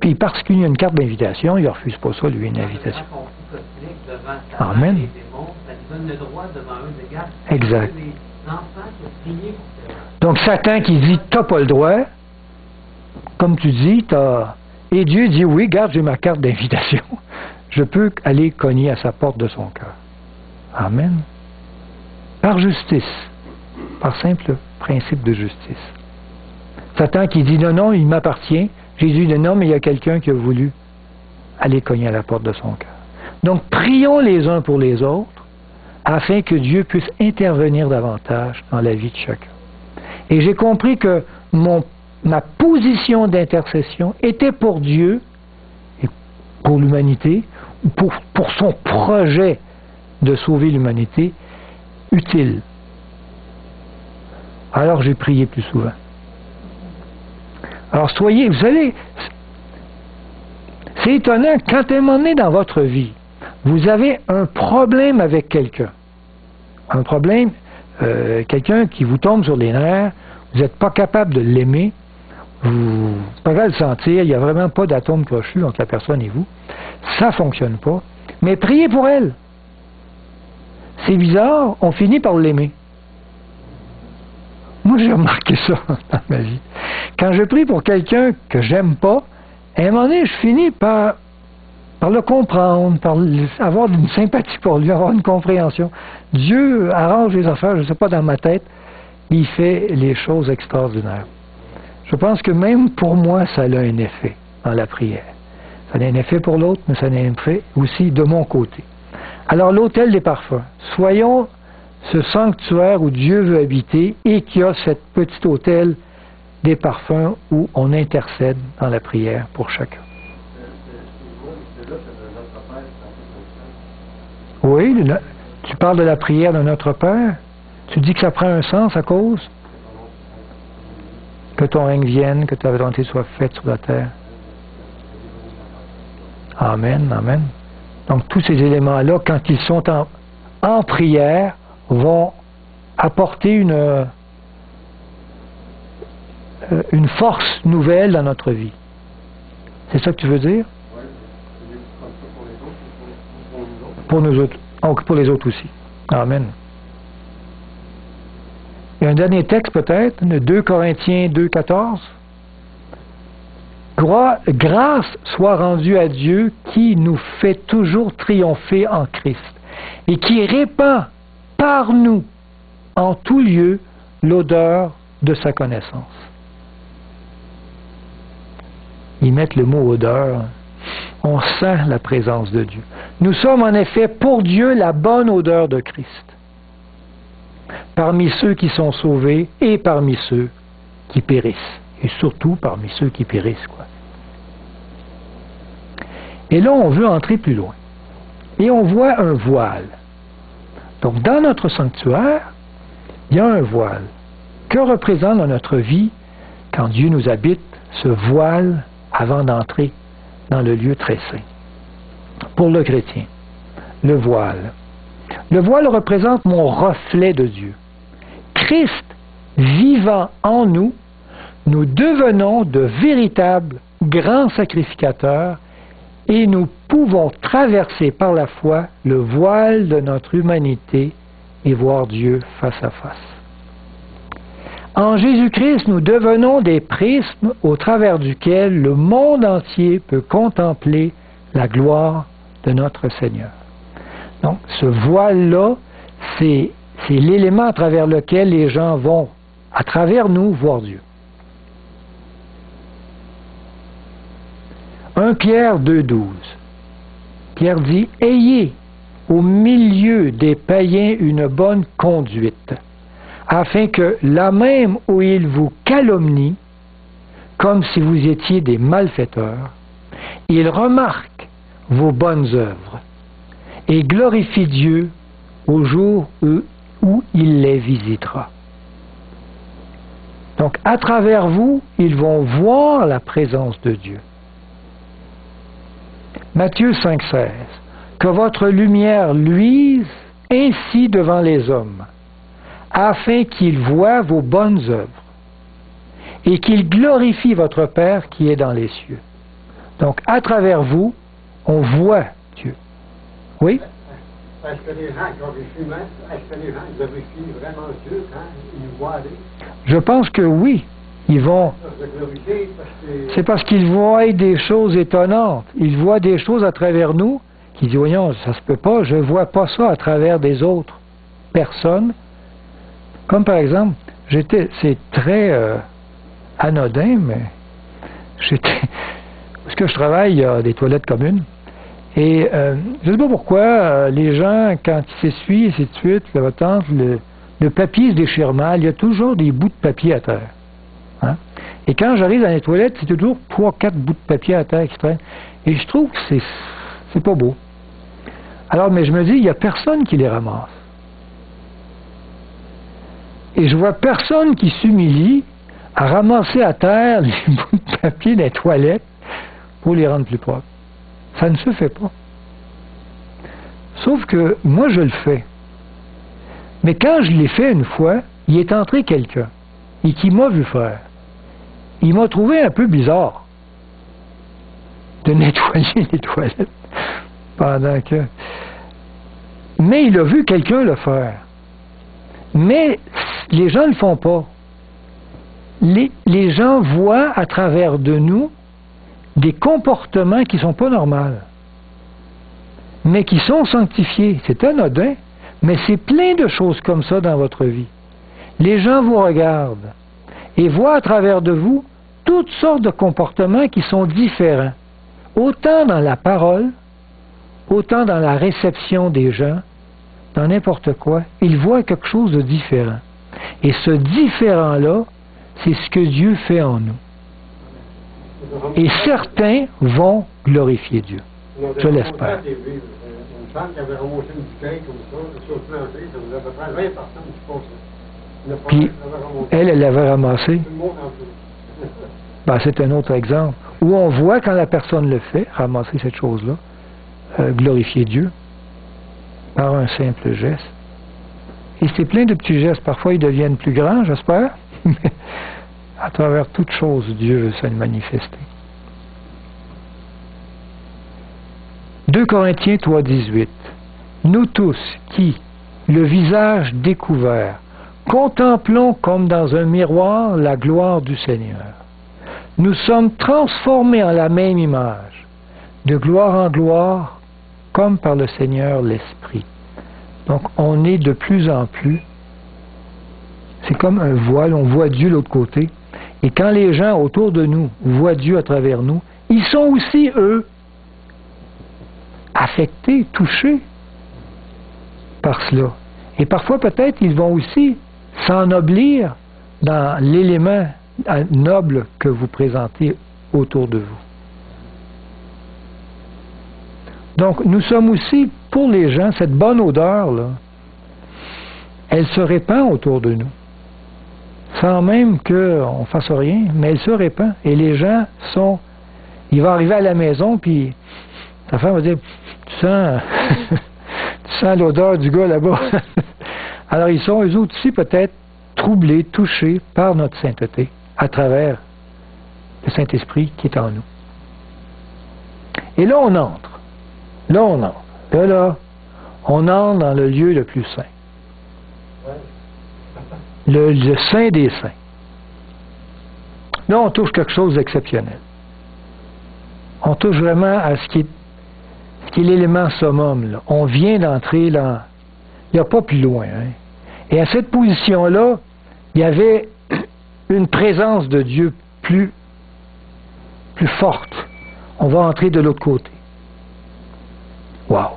Puis parce qu'il y a une carte d'invitation, il ne refuse pas ça, lui, une invitation. Amen. Exact. Donc Satan qui dit, t'as pas le droit, comme tu dis, et Dieu dit, oui, garde, j'ai ma carte d'invitation. Je peux aller cogner à sa porte de son cœur. Amen. Par justice, par simple principe de justice. Satan qui dit, non, non, il m'appartient. Jésus dit, non, mais il y a quelqu'un qui a voulu aller cogner à la porte de son cœur. Donc, prions les uns pour les autres, afin que Dieu puisse intervenir davantage dans la vie de chacun. Et j'ai compris que ma position d'intercession était pour Dieu, et pour l'humanité, pour son projet de sauver l'humanité, utile. Alors j'ai prié plus souvent. Alors soyez, vous savez, c'est étonnant, quand à un moment donné dans votre vie, vous avez un problème avec quelqu'un, un problème, quelqu'un qui vous tombe sur les nerfs, vous n'êtes pas capable de l'aimer, vous pourrez le sentir, il n'y a vraiment pas d'atome crochu entre la personne et vous. Ça ne fonctionne pas. Mais priez pour elle. C'est bizarre, on finit par l'aimer. Moi, j'ai remarqué ça dans ma vie. Quand je prie pour quelqu'un que j'aime pas, à un moment donné, je finis par le comprendre, par avoir une sympathie pour lui, avoir une compréhension. Dieu arrange les affaires, je ne sais pas, dans ma tête, il fait les choses extraordinaires. Je pense que même pour moi, ça a un effet dans la prière. Ça a un effet pour l'autre, mais ça a un effet aussi de mon côté. Alors, l'autel des parfums. Soyons ce sanctuaire où Dieu veut habiter et qui a cette petite autel des parfums où on intercède dans la prière pour chacun. Oui, tu parles de la prière de notre Père. Tu dis que ça prend un sens à cause que ton règne vienne, que ta volonté soit faite sur la terre. Amen, amen. Donc tous ces éléments-là, quand ils sont en prière, vont apporter une force nouvelle dans notre vie. C'est ça que tu veux dire? Pour nous autres. Donc pour les autres aussi. Amen. Il y a un dernier texte peut-être, 2 Corinthiens 2,14. Grâce soit rendue à Dieu qui nous fait toujours triompher en Christ et qui répand par nous en tout lieu l'odeur de sa connaissance. Ils mettent le mot odeur. On sent la présence de Dieu. Nous sommes en effet pour Dieu la bonne odeur de Christ. Parmi ceux qui sont sauvés et parmi ceux qui périssent. Et surtout parmi ceux qui périssent, quoi. Et là, on veut entrer plus loin. Et on voit un voile. Donc, dans notre sanctuaire, il y a un voile. Que représente dans notre vie, quand Dieu nous habite, ce voile avant d'entrer dans le lieu très saint? Pour le chrétien, le voile. Le voile représente mon reflet de Dieu. Christ vivant en nous, nous devenons de véritables grands sacrificateurs et nous pouvons traverser par la foi le voile de notre humanité et voir Dieu face à face. En Jésus-Christ, nous devenons des prismes au travers duquel le monde entier peut contempler la gloire de notre Seigneur. Donc, ce voile-là, c'est l'élément à travers lequel les gens vont, à travers nous, voir Dieu. 1 Pierre 2,12. Pierre dit, « Ayez au milieu des païens une bonne conduite, afin que là même où ils vous calomnient, comme si vous étiez des malfaiteurs, ils remarquent vos bonnes œuvres et glorifient Dieu au jour où il les visitera. » Donc, à travers vous, ils vont voir la présence de Dieu. Matthieu 5,16. Que votre lumière luise ainsi devant les hommes, afin qu'ils voient vos bonnes œuvres et qu'ils glorifient votre Père qui est dans les cieux. Donc, à travers vous, on voit Dieu. Oui?
Est-ce que les gens glorifient vraiment Dieu quand ils nous voient aller?
Je pense que oui. Ils vont. C'est parce qu'ils voient des choses étonnantes. Ils voient des choses à travers nous qui disent, voyons, ça se peut pas, je vois pas ça à travers des autres personnes. Comme par exemple, c'est très anodin, mais parce que je travaille, il y a des toilettes communes. Et je ne sais pas pourquoi, les gens, quand ils s'essuient, et ainsi de suite, le papier se déchire mal, il y a toujours des bouts de papier à terre. Hein? Et quand j'arrive dans les toilettes, c'est toujours 3-4 bouts de papier à terre qui traînent. Et je trouve que c'est pas beau. Alors, mais je me dis, il n'y a personne qui les ramasse. Et je vois personne qui s'humilie à ramasser à terre les bouts de papier des toilettes pour les rendre plus propres. Ça ne se fait pas. Sauf que moi, je le fais. Mais quand je l'ai fait une fois, il est entré quelqu'un et qui m'a vu faire. il m'a trouvé un peu bizarre de nettoyer les toilettes pendant que... Mais il a vu quelqu'un le faire. Mais les gens ne le font pas. Les gens voient à travers de nous des comportements qui ne sont pas normaux, mais qui sont sanctifiés. C'est anodin, mais c'est plein de choses comme ça dans votre vie. Les gens vous regardent et voient à travers de vous toutes sortes de comportements qui sont différents, autant dans la parole, autant dans la réception des gens, dans n'importe quoi. Ils voient quelque chose de différent. Et ce différent-là, c'est ce que Dieu fait en nous. Et certains vont glorifier Dieu. Je l'espère.
Une femme qui avait remonté une bouteille comme ça, sur le plancher, ça faisait à peu près 20 personnes qui passaient.
Puis, elle l'avait ramassé.
Tout le monde en dessous.
Ben, c'est un autre exemple. Où on voit quand la personne le fait, ramasser cette chose-là, glorifier Dieu, par un simple geste. Et c'est plein de petits gestes. Parfois, ils deviennent plus grands, j'espère. Mais à travers toute chose, Dieu veut se manifester. 2 Corinthiens 3,18. Nous tous qui, le visage découvert, contemplons comme dans un miroir la gloire du Seigneur. Nous sommes transformés en la même image, de gloire en gloire, comme par le Seigneur l'Esprit. Donc, on est de plus en plus, c'est comme un voile, on voit Dieu de l'autre côté, et quand les gens autour de nous voient Dieu à travers nous, ils sont aussi, eux, affectés, touchés par cela. Et parfois, peut-être, ils vont aussi s'ennoblir dans l'élément noble que vous présentez autour de vous. Donc, nous sommes aussi, pour les gens, cette bonne odeur-là, elle se répand autour de nous. Sans même qu'on ne fasse rien, mais elle se répand. Et les gens sont... Ils vont arriver à la maison, puis sa femme va dire, tu sens, tu sens l'odeur du gars là-bas. Alors, ils sont, eux autres aussi, peut-être troublés, touchés par notre sainteté, à travers le Saint-Esprit qui est en nous. Et là, on entre. Là, on entre. Là, on entre dans le lieu le plus saint. Le saint des saints. Là, on touche quelque chose d'exceptionnel. On touche vraiment à ce qui est l'élément summum. Là. On vient d'entrer là. Il n'y a pas plus loin. Hein. Et à cette position-là, il y avait une présence de Dieu plus forte. On va entrer de l'autre côté. Wow!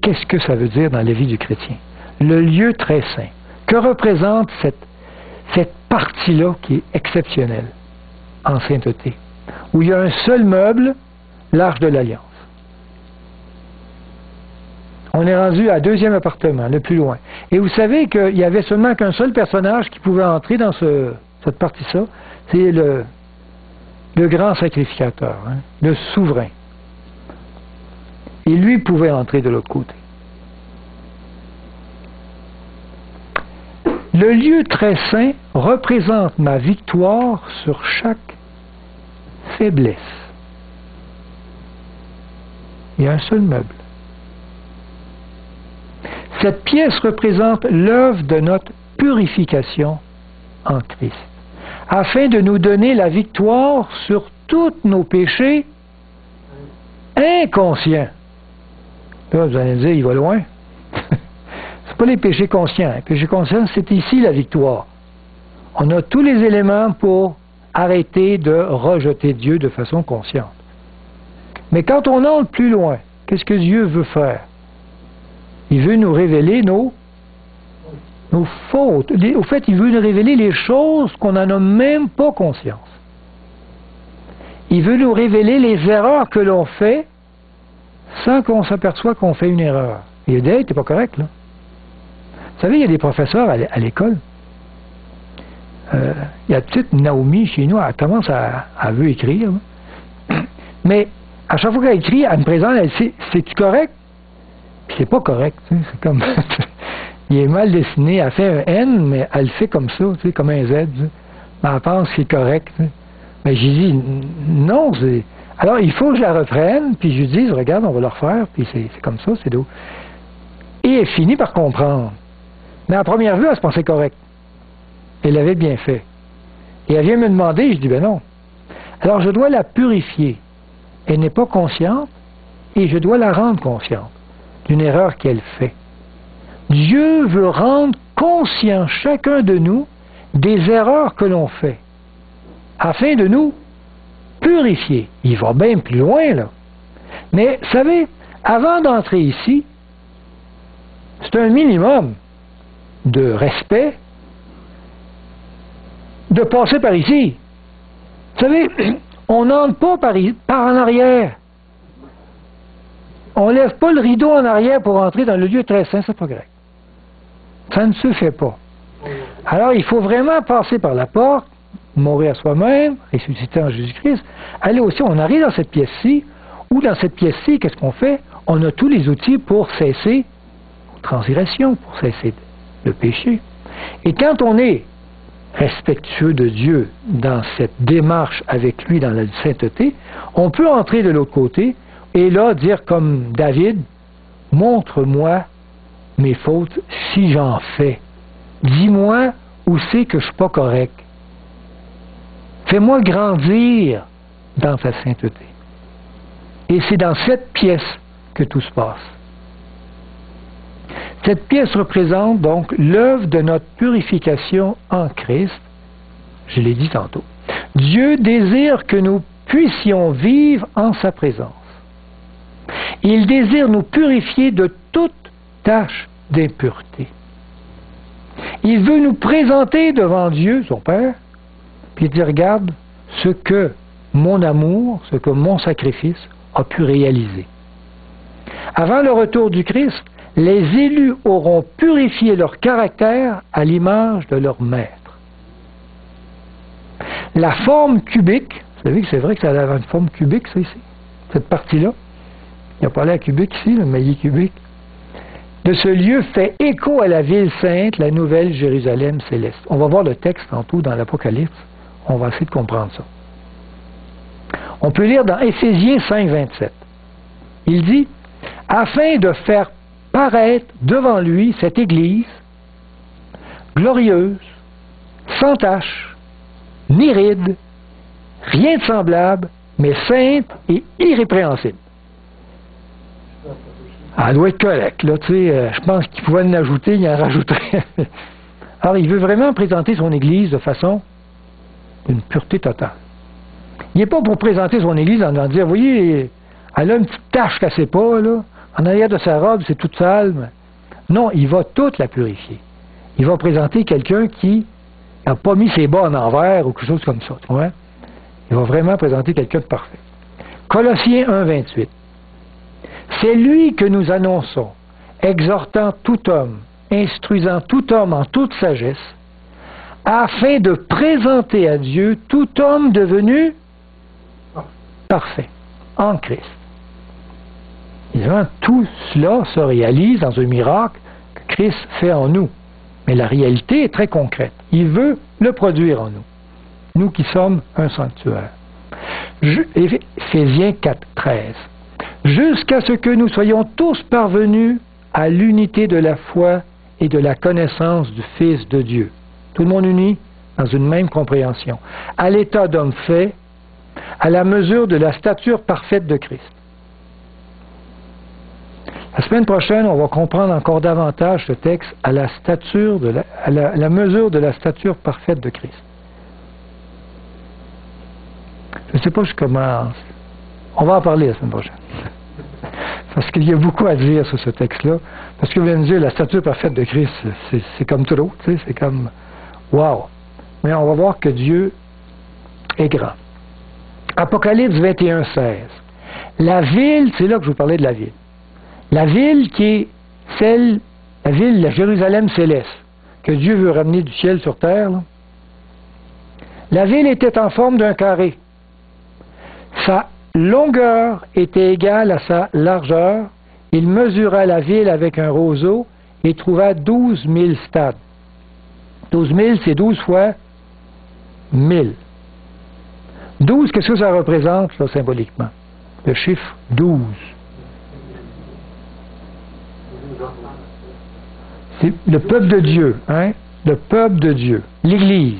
Qu'est-ce que ça veut dire dans la vie du chrétien? Le lieu très saint. Que représente cette partie-là qui est exceptionnelle en sainteté? Où il y a un seul meuble, l'Arche de l'Alliance. On est rendu à 2e appartement, le plus loin. Et vous savez qu'il n'y avait seulement qu'un seul personnage qui pouvait entrer dans cette partie-là. C'est le grand sacrificateur, hein, le souverain. Et lui pouvait entrer de l'autre côté. Le lieu très saint représente ma victoire sur chaque faiblesse. Il y a un seul meuble. Cette pièce représente l'œuvre de notre purification en Christ, afin de nous donner la victoire sur tous nos péchés inconscients. Là, vous allez me dire, il va loin. C'est pas les péchés conscients. Les péchés conscients, c'est ici la victoire. On a tous les éléments pour arrêter de rejeter Dieu de façon consciente. Mais quand on entre plus loin, qu'est-ce que Dieu veut faire? Il veut nous révéler nos fautes. Au fait, il veut nous révéler les choses qu'on n'en a même pas conscience. Il veut nous révéler les erreurs que l'on fait sans qu'on s'aperçoive qu'on fait une erreur. Il dit, hey, t'es pas correct, là. Vous savez, il y a des professeurs à l'école. Il y a la petite Naomi chez nous, elle commence à veut écrire. Là. Mais à chaque fois qu'elle écrit, elle me présente, elle dit, c'est-tu correct? Puis c'est pas correct. Tu sais, c'est comme... il est mal dessiné. Elle fait un N, mais elle le fait comme ça, tu sais, comme un Z. Tu sais. Mais elle pense que c'est correct. Tu sais. Mais j'ai dit, non, c'est... Alors, il faut que je la reprenne, puis je lui dise, regarde, on va le refaire, puis c'est comme ça, c'est d'eau. Et elle finit par comprendre. Mais à première vue, elle se pensait correcte. Elle l'avait bien fait. Et elle vient me demander, je dis, ben non. Alors, je dois la purifier. Elle n'est pas consciente, et je dois la rendre consciente d'une erreur qu'elle fait. Dieu veut rendre conscient chacun de nous des erreurs que l'on fait, afin de nous purifier. Il va bien plus loin, là. Mais, vous savez, avant d'entrer ici, c'est un minimum de respect de passer par ici. Vous savez, on n'entre pas par en arrière. On ne lève pas le rideau en arrière pour entrer dans le lieu très saint, c'est pas grec. Ça ne se fait pas. Alors, il faut vraiment passer par la porte, mourir à soi-même, ressusciter en Jésus-Christ, aller aussi, on arrive dans cette pièce-ci, ou dans cette pièce-ci, qu'est-ce qu'on fait? On a tous les outils pour cesser la transgression, pour cesser le péché. Et quand on est respectueux de Dieu dans cette démarche avec lui dans la sainteté, on peut entrer de l'autre côté et là dire comme David, montre-moi mes fautes si j'en fais. Dis-moi où c'est que je ne suis pas correct. Fais-moi grandir dans ta sainteté. Et c'est dans cette pièce que tout se passe. Cette pièce représente donc l'œuvre de notre purification en Christ. Je l'ai dit tantôt. Dieu désire que nous puissions vivre en sa présence. Il désire nous purifier de toute tâche d'impureté. Il veut nous présenter devant Dieu, son Père, puis dire, regarde ce que mon amour, ce que mon sacrifice a pu réaliser. Avant le retour du Christ, les élus auront purifié leur caractère à l'image de leur maître. La forme cubique, vous savez que c'est vrai que ça a une forme cubique, ça ici, cette partie-là. Il n'y a pas l'air cubique ici, le maillet cubique. De ce lieu fait écho à la ville sainte, la nouvelle Jérusalem céleste. On va voir le texte tantôt dans l'Apocalypse. On va essayer de comprendre ça. On peut lire dans Éphésiens 5, 27. Il dit, afin de faire paraître devant lui cette Église glorieuse, sans tache, ni ride, rien de semblable, mais sainte et irrépréhensible. Elle doit être correcte, là, tu sais, je pense qu'il pouvait en ajouter, il en rajouterait. Alors, il veut vraiment présenter son Église de façon d'une pureté totale. Il n'est pas pour présenter son Église en disant, vous voyez, elle a une petite tache qu'elle ne sait pas, là, en arrière de sa robe, c'est toute sale. Non, il va toute la purifier. Il va présenter quelqu'un qui n'a pas mis ses bas en envers ou quelque chose comme ça. Tu vois? Il va vraiment présenter quelqu'un de parfait. Colossiens 1, 28. C'est lui que nous annonçons, exhortant tout homme, instruisant tout homme en toute sagesse, afin de présenter à Dieu tout homme devenu parfait, en Christ. Évidemment, tout cela se réalise dans un miracle que Christ fait en nous. Mais la réalité est très concrète. Il veut le produire en nous. Nous qui sommes un sanctuaire. Éphésiens 4, 13. Jusqu'à ce que nous soyons tous parvenus à l'unité de la foi et de la connaissance du Fils de Dieu. Tout le monde uni dans une même compréhension. À l'état d'homme fait, à la mesure de la stature parfaite de Christ. La semaine prochaine, on va comprendre encore davantage ce texte à la mesure de la stature parfaite de Christ. Je ne sais pas si je commence. On va en parler la semaine prochaine. Parce qu'il y a beaucoup à dire sur ce texte-là. Parce que vous allez me dire, la stature parfaite de Christ, c'est comme trop, tu sais, c'est comme, wow. Mais on va voir que Dieu est grand. Apocalypse 21, 16. La ville, c'est là que je vous parlais de la ville. La ville qui est la ville, la Jérusalem céleste, que Dieu veut ramener du ciel sur terre. Là. La ville était en forme d'un carré. Sa longueur était égale à sa largeur. Il mesura la ville avec un roseau et trouva 12 000 stades. 12 000, c'est 12 fois 1000. 12, qu'est-ce que ça représente, là, symboliquement? Le chiffre 12. C'est le peuple de Dieu, hein? Le peuple de Dieu. L'Église.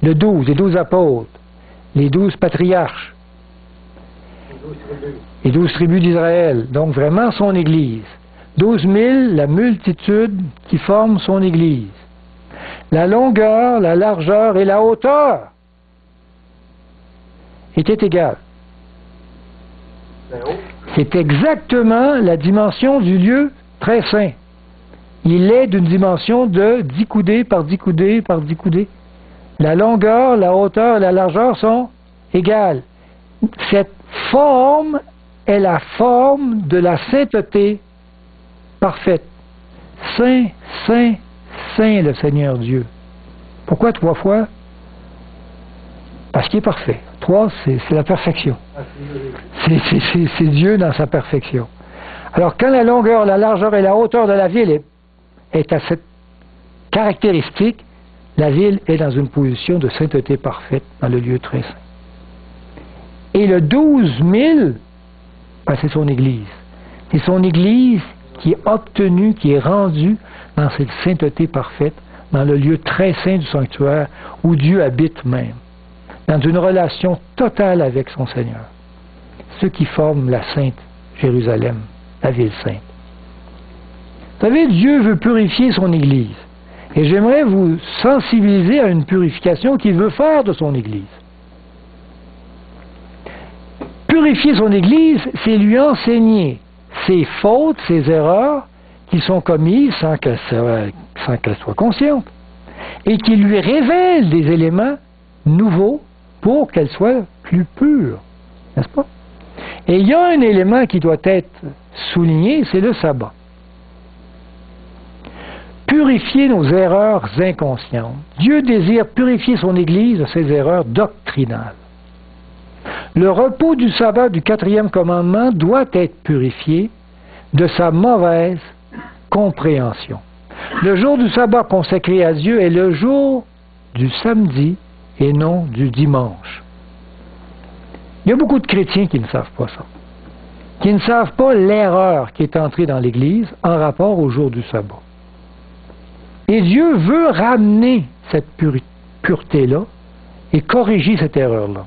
Le 12, les 12 apôtres. Les 12 patriarches. Les 12 tribus d'Israël. Donc vraiment son Église. 12 000, la multitude qui forme son Église. La longueur, la largeur et la hauteur étaient égales. C'est exactement la dimension du lieu très saint. Il est d'une dimension de 10 coudées par 10 coudées par 10 coudées. La longueur, la hauteur et la largeur sont égales. Cette forme est la forme de la sainteté parfaite. Saint, saint, saint le Seigneur Dieu. Pourquoi 3 fois? Parce qu'il est parfait. 3, c'est la perfection. C'est Dieu dans sa perfection. Alors quand la longueur, la largeur et la hauteur de la ville est à cette caractéristique, la ville est dans une position de sainteté parfaite dans le lieu très saint. Et le 12 000, ben c'est son Église. C'est son Église qui est obtenue, qui est rendue dans cette sainteté parfaite, dans le lieu très saint du sanctuaire, où Dieu habite même, dans une relation totale avec son Seigneur. Ceux qui forment la sainte Jérusalem, la ville sainte. Vous savez, Dieu veut purifier son Église. Et j'aimerais vous sensibiliser à une purification qu'il veut faire de son Église. Purifier son Église, c'est lui enseigner ses fautes, ses erreurs qui sont commises sans qu'elle soit consciente, et qui lui révèle des éléments nouveaux pour qu'elle soit plus pure. N'est-ce pas? Et il y a un élément qui doit être souligné, c'est le sabbat. Purifier nos erreurs inconscientes. Dieu désire purifier son Église de ses erreurs doctrinales. Le repos du sabbat du 4e commandement doit être purifié de sa mauvaise compréhension. Le jour du sabbat consacré à Dieu est le jour du samedi et non du dimanche. Il y a beaucoup de chrétiens qui ne savent pas ça, qui ne savent pas l'erreur qui est entrée dans l'Église en rapport au jour du sabbat. Et Dieu veut ramener cette pureté-là et corriger cette erreur-là.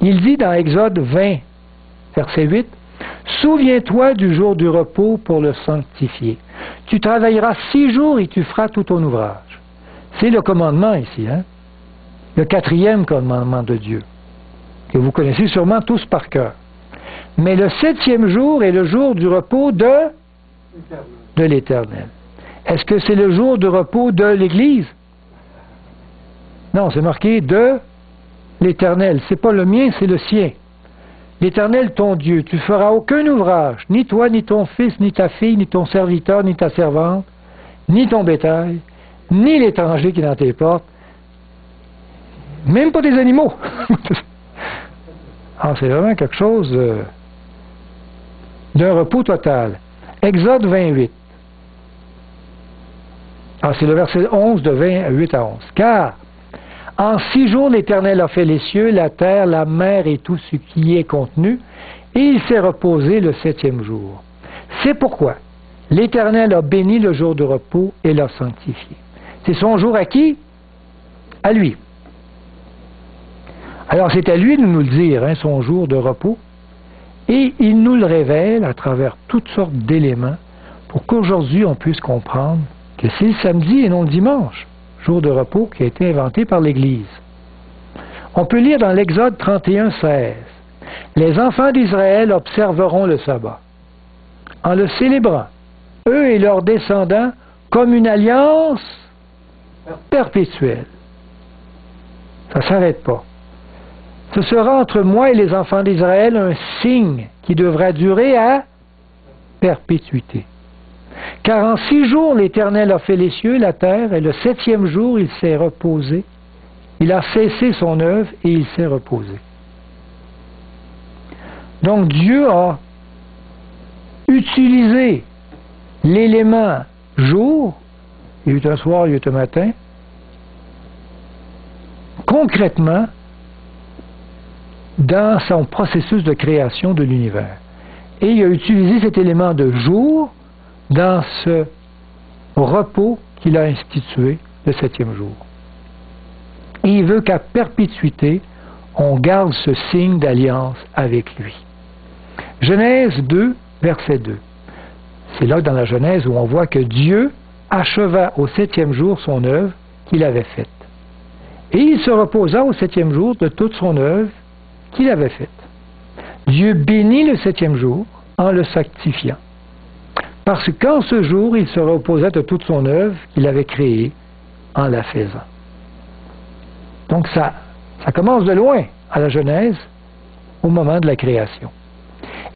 Il dit dans Exode 20, verset 8, « Souviens-toi du jour du repos pour le sanctifier. Tu travailleras 6 jours et tu feras tout ton ouvrage. » C'est le commandement ici, hein? Le 4e commandement de Dieu, que vous connaissez sûrement tous par cœur. Mais le 7e jour est le jour du repos de l'Éternel. Est-ce que c'est le jour de repos de l'Église? Non, c'est marqué de l'Éternel. C'est pas le mien, c'est le sien. L'Éternel, ton Dieu, tu feras aucun ouvrage, ni toi, ni ton fils, ni ta fille, ni ton serviteur, ni ta servante, ni ton bétail, ni l'étranger qui est dans tes portes, même pas tes animaux. Alors, c'est vraiment quelque chose d'un repos total. Exode 28. Alors, c'est le verset 11 de 28 à 11. « Car en 6 jours l'Éternel a fait les cieux, la terre, la mer et tout ce qui y est contenu, et il s'est reposé le 7e jour. C'est pourquoi l'Éternel a béni le jour de repos et l'a sanctifié. » C'est son jour à qui? À lui. Alors c'est à lui de nous le dire, hein, son jour de repos, et il nous le révèle à travers toutes sortes d'éléments pour qu'aujourd'hui on puisse comprendre que c'est le samedi et non le dimanche, jour de repos qui a été inventé par l'Église. On peut lire dans l'Exode 31, 16. « Les enfants d'Israël observeront le sabbat, en le célébrant, eux et leurs descendants, comme une alliance perpétuelle. » Ça ne s'arrête pas. Ce sera entre moi et les enfants d'Israël un signe qui devra durer à perpétuité. Car en 6 jours, l'Éternel a fait les cieux, la terre, et le 7e jour, il s'est reposé. Il a cessé son œuvre et il s'est reposé. Donc Dieu a utilisé l'élément jour, il y a eu un soir, il y a eu un matin, concrètement, dans son processus de création de l'univers. Et il a utilisé cet élément de jour dans ce repos qu'il a institué, le 7e jour. Et il veut qu'à perpétuité, on garde ce signe d'alliance avec lui. Genèse 2, verset 2. C'est là dans la Genèse où on voit que Dieu acheva au 7e jour son œuvre qu'il avait faite. Et il se reposa au 7e jour de toute son œuvre qu'il avait faite. Dieu bénit le 7e jour en le sanctifiant. Parce qu'en ce jour, il se reposa de toute son œuvre qu'il avait créée en la faisant. Donc ça commence de loin à la Genèse, au moment de la création.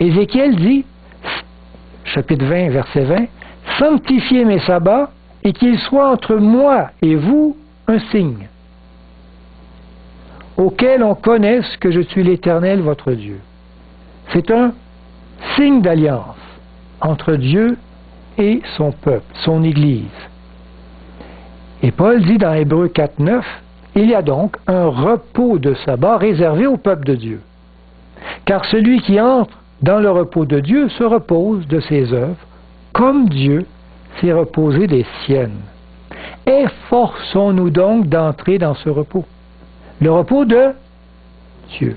Ézéchiel dit, chapitre 20, verset 20, « Sanctifiez mes sabbats, et qu'il soit entre moi et vous un signe, auquel on connaisse que je suis l'Éternel, votre Dieu. » C'est un signe d'alliance entre Dieu et son peuple, son Église. Et Paul dit dans Hébreux 4, 9, « Il y a donc un repos de sabbat réservé au peuple de Dieu. Car celui qui entre dans le repos de Dieu se repose de ses œuvres, comme Dieu s'est reposé des siennes. Efforçons-nous donc d'entrer dans ce repos, le repos de Dieu,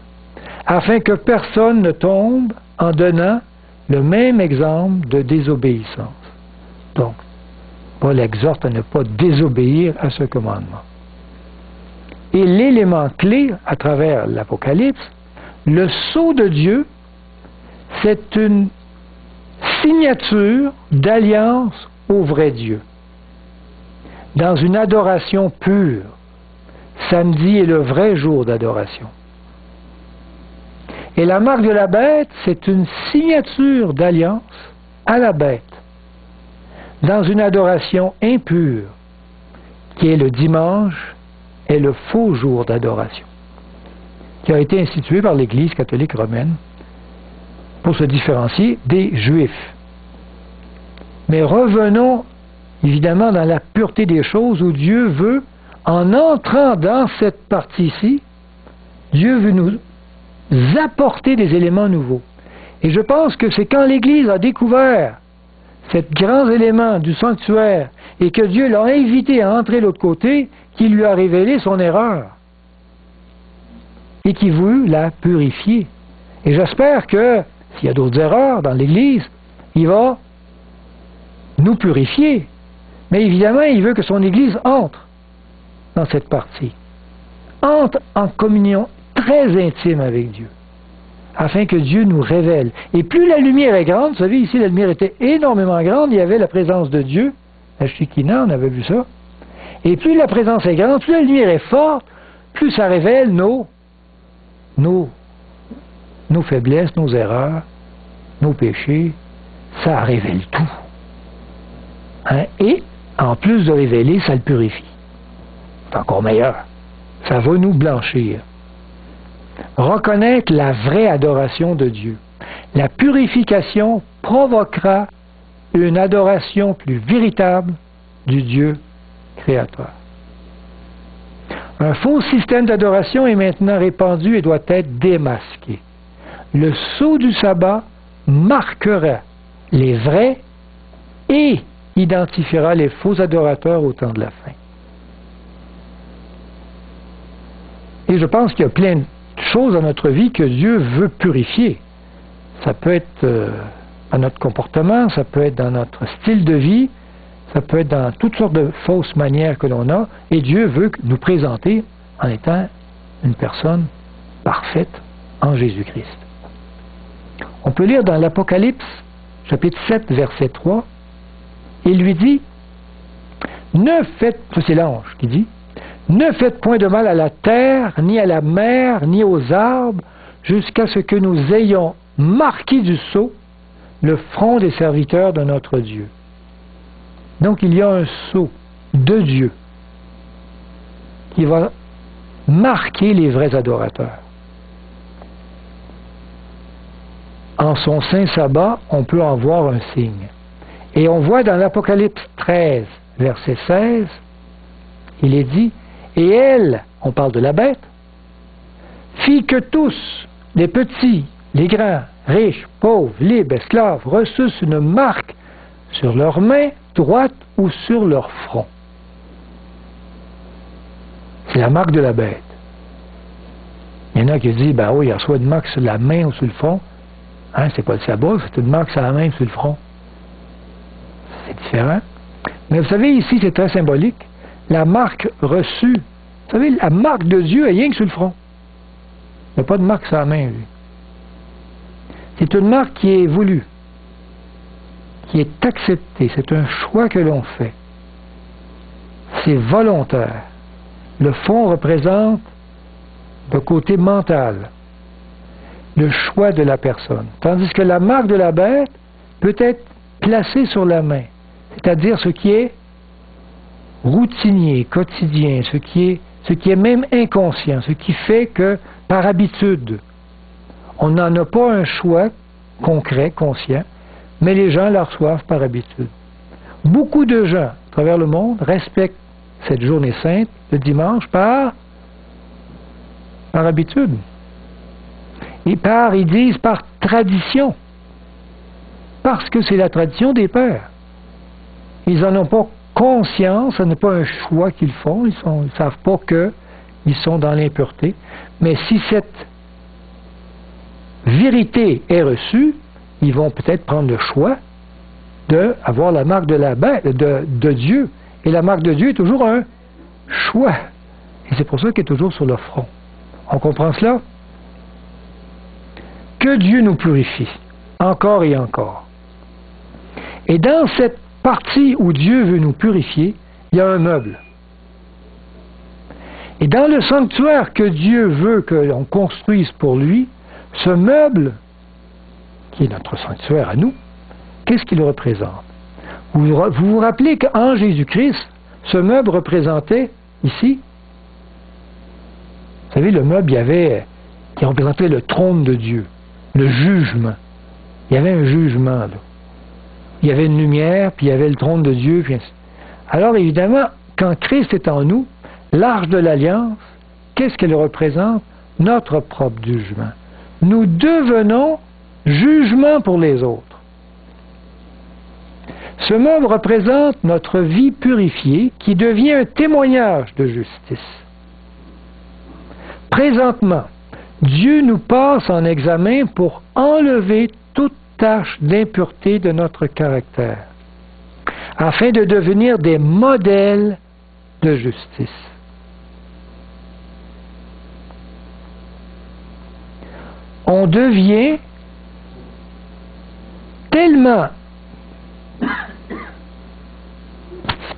afin que personne ne tombe en donnant le même exemple de désobéissance. » Donc, Paul exhorte à ne pas désobéir à ce commandement. Et l'élément clé à travers l'Apocalypse, le sceau de Dieu, c'est une signature d'alliance au vrai Dieu. Dans une adoration pure, samedi est le vrai jour d'adoration. Et la marque de la bête, c'est une signature d'alliance à la bête, dans une adoration impure, qui est le dimanche, est le faux jour d'adoration, qui a été institué par l'Église catholique romaine pour se différencier des Juifs. Mais revenons évidemment dans la pureté des choses où Dieu veut, en entrant dans cette partie-ci, Dieu veut nous apporter des éléments nouveaux. Et je pense que c'est quand l'Église a découvert ces grands éléments du sanctuaire et que Dieu l'a invité à entrer de l'autre côté, qu'il lui a révélé son erreur et qu'il voulut la purifier. Et j'espère que s'il y a d'autres erreurs dans l'Église, il va nous purifier. Mais évidemment, il veut que son Église entre dans cette partie, entre en communion très intime avec Dieu, afin que Dieu nous révèle. Et plus la lumière est grande, vous savez, ici la lumière était énormément grande, il y avait la présence de Dieu, la Shekinah, on avait vu ça, et plus la présence est grande, plus la lumière est forte, plus ça révèle nos faiblesses, nos erreurs, nos péchés, ça révèle tout. Hein? Et, en plus de révéler, ça le purifie. C'est encore meilleur. Ça va nous blanchir. Reconnaître la vraie adoration de Dieu. La purification provoquera une adoration plus véritable du Dieu créateur. Un faux système d'adoration est maintenant répandu et doit être démasqué. Le sceau du sabbat marquera les vrais et identifiera les faux adorateurs au temps de la fin. Et je pense qu'il y a plein de choses dans notre vie que Dieu veut purifier. Ça peut être dans notre comportement, ça peut être dans notre style de vie, ça peut être dans toutes sortes de fausses manières que l'on a, et Dieu veut nous présenter en étant une personne parfaite en Jésus-Christ. On peut lire dans l'Apocalypse, chapitre 7, verset 3, il lui dit, ne faites, c'est l'ange qui dit, ne faites point de mal à la terre, ni à la mer, ni aux arbres, jusqu'à ce que nous ayons marqué du sceau le front des serviteurs de notre Dieu. Donc il y a un sceau de Dieu qui va marquer les vrais adorateurs. En son saint sabbat, on peut en voir un signe. Et on voit dans l'Apocalypse 13, verset 16, il est dit, et elle, on parle de la bête, fit que tous, les petits, les grands, riches, pauvres, libres, esclaves, reçussent une marque sur leur main droite ou sur leur front. C'est la marque de la bête. Il y en a qui disent, ben oui, il reçoit une marque sur la main ou sur le front. Hein, c'est pas le sabot, c'est une marque sur la main ou sur le front. C'est différent. Mais vous savez, ici, c'est très symbolique. La marque reçue, vous savez, la marque de Dieu est rien que sur le front. Il n'y a pas de marque sur la main, lui. C'est une marque qui est voulue, qui est acceptée. C'est un choix que l'on fait. C'est volontaire. Le front représente le côté mental, le choix de la personne. Tandis que la marque de la bête peut être placée sur la main, c'est-à-dire ce qui est routinier, quotidien, ce qui est même inconscient, ce qui fait que, par habitude, on n'en a pas un choix concret, conscient, mais les gens la reçoivent par habitude. Beaucoup de gens, à travers le monde, respectent cette journée sainte, le dimanche, par habitude. Et ils disent par tradition. Parce que c'est la tradition des pères. Ils n'en ont pas conscience, ce n'est pas un choix qu'ils font, ils ne savent pas qu'ils sont dans l'impureté. Mais si cette vérité est reçue, ils vont peut-être prendre le choix d'avoir la marque de la bête, de Dieu. Et la marque de Dieu est toujours un choix. Et c'est pour ça qu'elle est toujours sur le front. On comprend cela? Que Dieu nous purifie, encore et encore. Et dans cette partie où Dieu veut nous purifier, il y a un meuble. Et dans le sanctuaire que Dieu veut que l'on construise pour lui, ce meuble, qui est notre sanctuaire à nous, qu'est-ce qu'il représente? Vous vous rappelez qu'en Jésus-Christ, ce meuble représentait, ici, vous savez, le meuble, qui représentait le trône de Dieu, le jugement. Il y avait un jugement, là. Il y avait une lumière, puis il y avait le trône de Dieu. Puis... Alors, évidemment, quand Christ est en nous, l'arche de l'Alliance, qu'est-ce qu'elle représente? Notre propre jugement. Nous devenons jugement pour les autres. Ce meuble représente notre vie purifiée qui devient un témoignage de justice. Présentement, Dieu nous passe en examen pour enlever toute tache d'impureté de notre caractère, afin de devenir des modèles de justice. On devient tellement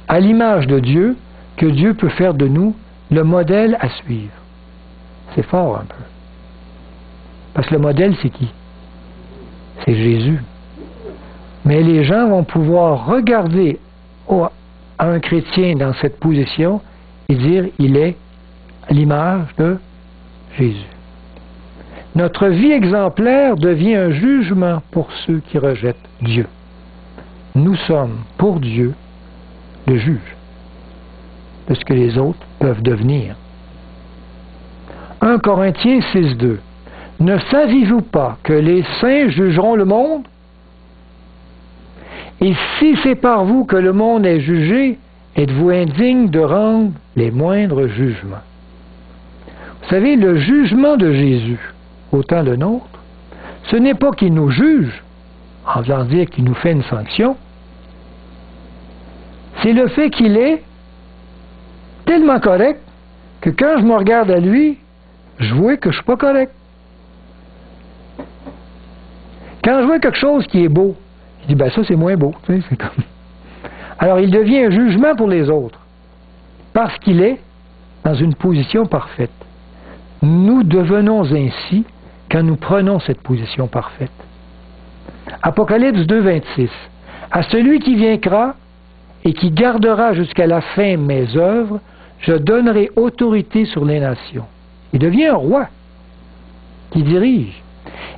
à l'image de Dieu que Dieu peut faire de nous le modèle à suivre. C'est fort un peu. Parce que le modèle, c'est qui? C'est Jésus. Mais les gens vont pouvoir regarder un chrétien dans cette position et dire, il est à l'image de Jésus. Notre vie exemplaire devient un jugement pour ceux qui rejettent Dieu. Nous sommes, pour Dieu, le juge de ce que les autres peuvent devenir. 1 Corinthiens 6,2. Ne saviez-vous pas que les saints jugeront le monde? Et si c'est par vous que le monde est jugé, êtes-vous indigne de rendre les moindres jugements? Vous savez, le jugement de Jésus, autant le nôtre, ce n'est pas qu'il nous juge, en voulant dire qu'il nous fait une sanction, c'est le fait qu'il est tellement correct que quand je me regarde à lui, je vois que je ne suis pas correct. Quand je vois quelque chose qui est beau, je dis, ben ça c'est moins beau. Tu sais, c'est comme... Alors il devient un jugement pour les autres, parce qu'il est dans une position parfaite. Nous devenons ainsi quand nous prenons cette position parfaite. Apocalypse 2, 26. À celui qui vaincra et qui gardera jusqu'à la fin mes œuvres, je donnerai autorité sur les nations. Il devient un roi qui dirige.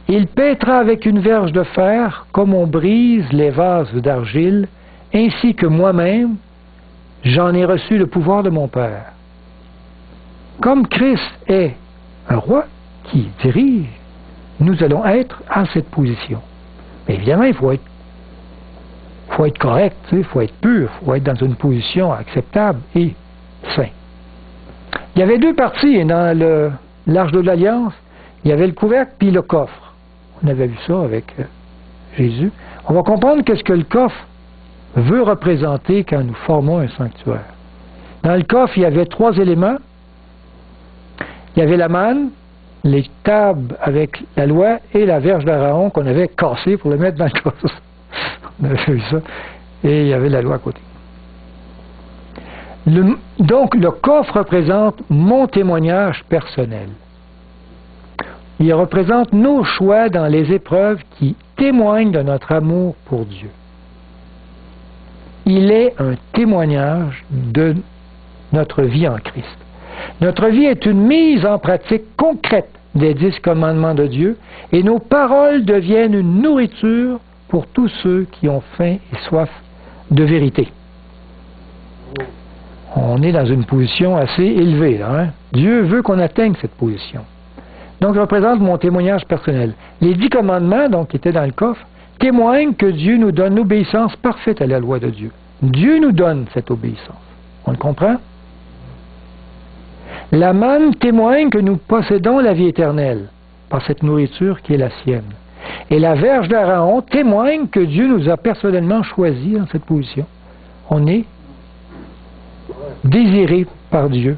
Il paîtra avec une verge de fer comme on brise les vases d'argile, ainsi que moi-même, j'en ai reçu le pouvoir de mon Père. Comme Christ est un roi qui dirige, nous allons être à cette position. Mais évidemment, il faut être correct, il faut être pur, il faut être dans une position acceptable et sain. Il y avait deux parties dans l'Arche de l'Alliance. Il y avait le couvercle puis le coffre. On avait vu ça avec Jésus. On va comprendre qu'est-ce que le coffre veut représenter quand nous formons un sanctuaire. Dans le coffre, il y avait 3 éléments. Il y avait la manne, les tables avec la loi et la verge d'Aaron qu'on avait cassée pour le mettre dans le coffre. On avait vu ça. Et il y avait la loi à côté. Donc, le coffre représente mon témoignage personnel. Il représente nos choix dans les épreuves qui témoignent de notre amour pour Dieu. Il est un témoignage de notre vie en Christ. Notre vie est une mise en pratique concrète des 10 commandements de Dieu et nos paroles deviennent une nourriture pour tous ceux qui ont faim et soif de vérité. On est dans une position assez élevée, là, hein? Dieu veut qu'on atteigne cette position. Donc, je représente mon témoignage personnel. Les 10 commandements, donc, qui étaient dans le coffre, témoignent que Dieu nous donne l'obéissance parfaite à la loi de Dieu. Dieu nous donne cette obéissance. On le comprend? La manne témoigne que nous possédons la vie éternelle par cette nourriture qui est la sienne. Et la verge d'Aaron témoigne que Dieu nous a personnellement choisis dans cette position. On est désiré par Dieu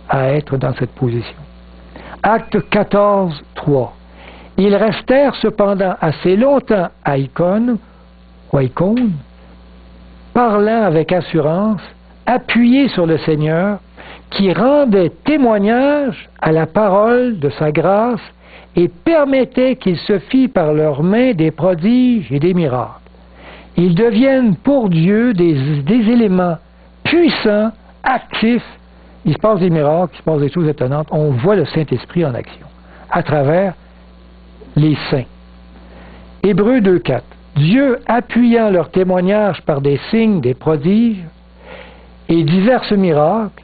à être dans cette position. Acte 14, 3. Ils restèrent cependant assez longtemps à Icône, parlant avec assurance, appuyés sur le Seigneur, qui rendait témoignage à la parole de sa grâce et permettait qu'il se fît par leurs mains des prodiges et des miracles. Ils deviennent pour Dieu des éléments puissants, actifs. Il se passe des miracles, il se passe des choses étonnantes. On voit le Saint-Esprit en action à travers les saints. Hébreux 2.4. Dieu appuyant leur témoignage par des signes, des prodiges et divers miracles,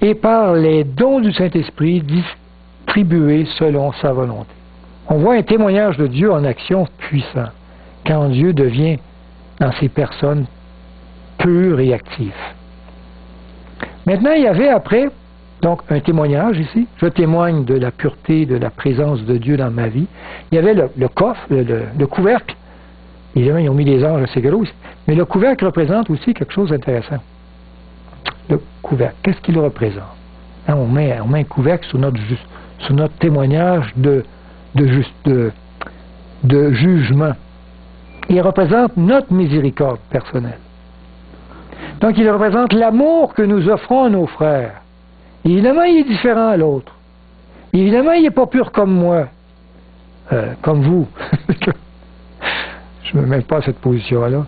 et par les dons du Saint-Esprit distribués selon sa volonté. On voit un témoignage de Dieu en action puissant, quand Dieu devient dans ces personnes pures et actives. Maintenant, il y avait après, donc un témoignage ici, je témoigne de la pureté, de la présence de Dieu dans ma vie. Il y avait le coffre, le couvercle, évidemment ils ont mis des anges assez gros, mais le couvercle représente aussi quelque chose d'intéressant. Le couvercle, qu'est-ce qu'il représente? Hein, on met un couvercle sur notre témoignage de jugement. Il représente notre miséricorde personnelle. Donc il représente l'amour que nous offrons à nos frères. Évidemment, il est différent à l'autre. Évidemment, il n'est pas pur comme moi, comme vous. Je ne me mets pas à cette position-là.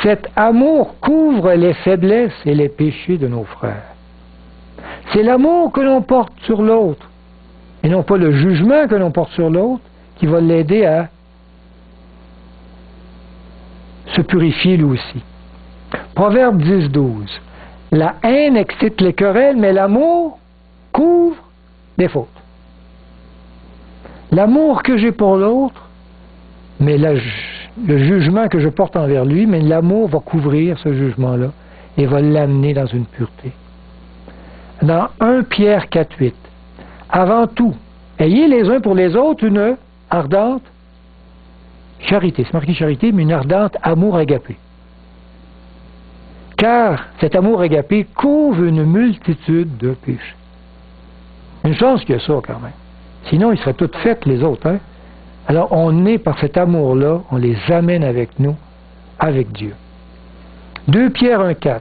Cet amour couvre les faiblesses et les péchés de nos frères. C'est l'amour que l'on porte sur l'autre, et non pas le jugement que l'on porte sur l'autre, qui va l'aider à se purifier lui aussi. Proverbe 10.12. La haine excite les querelles, mais l'amour couvre les fautes. L'amour que j'ai pour l'autre, mais le jugement que je porte envers lui, mais l'amour va couvrir ce jugement-là et va l'amener dans une pureté. Dans 1 Pierre 4.8, avant tout, ayez les uns pour les autres une ardente charité. C'est marqué charité, mais une ardente amour agapé. Car cet amour agapé couvre une multitude de péchés. Une chance qu'il y a ça quand même. Sinon, ils seraient toutes faites les autres. Hein? Alors, on est par cet amour-là, on les amène avec nous, avec Dieu. 2 Pierre 1.4.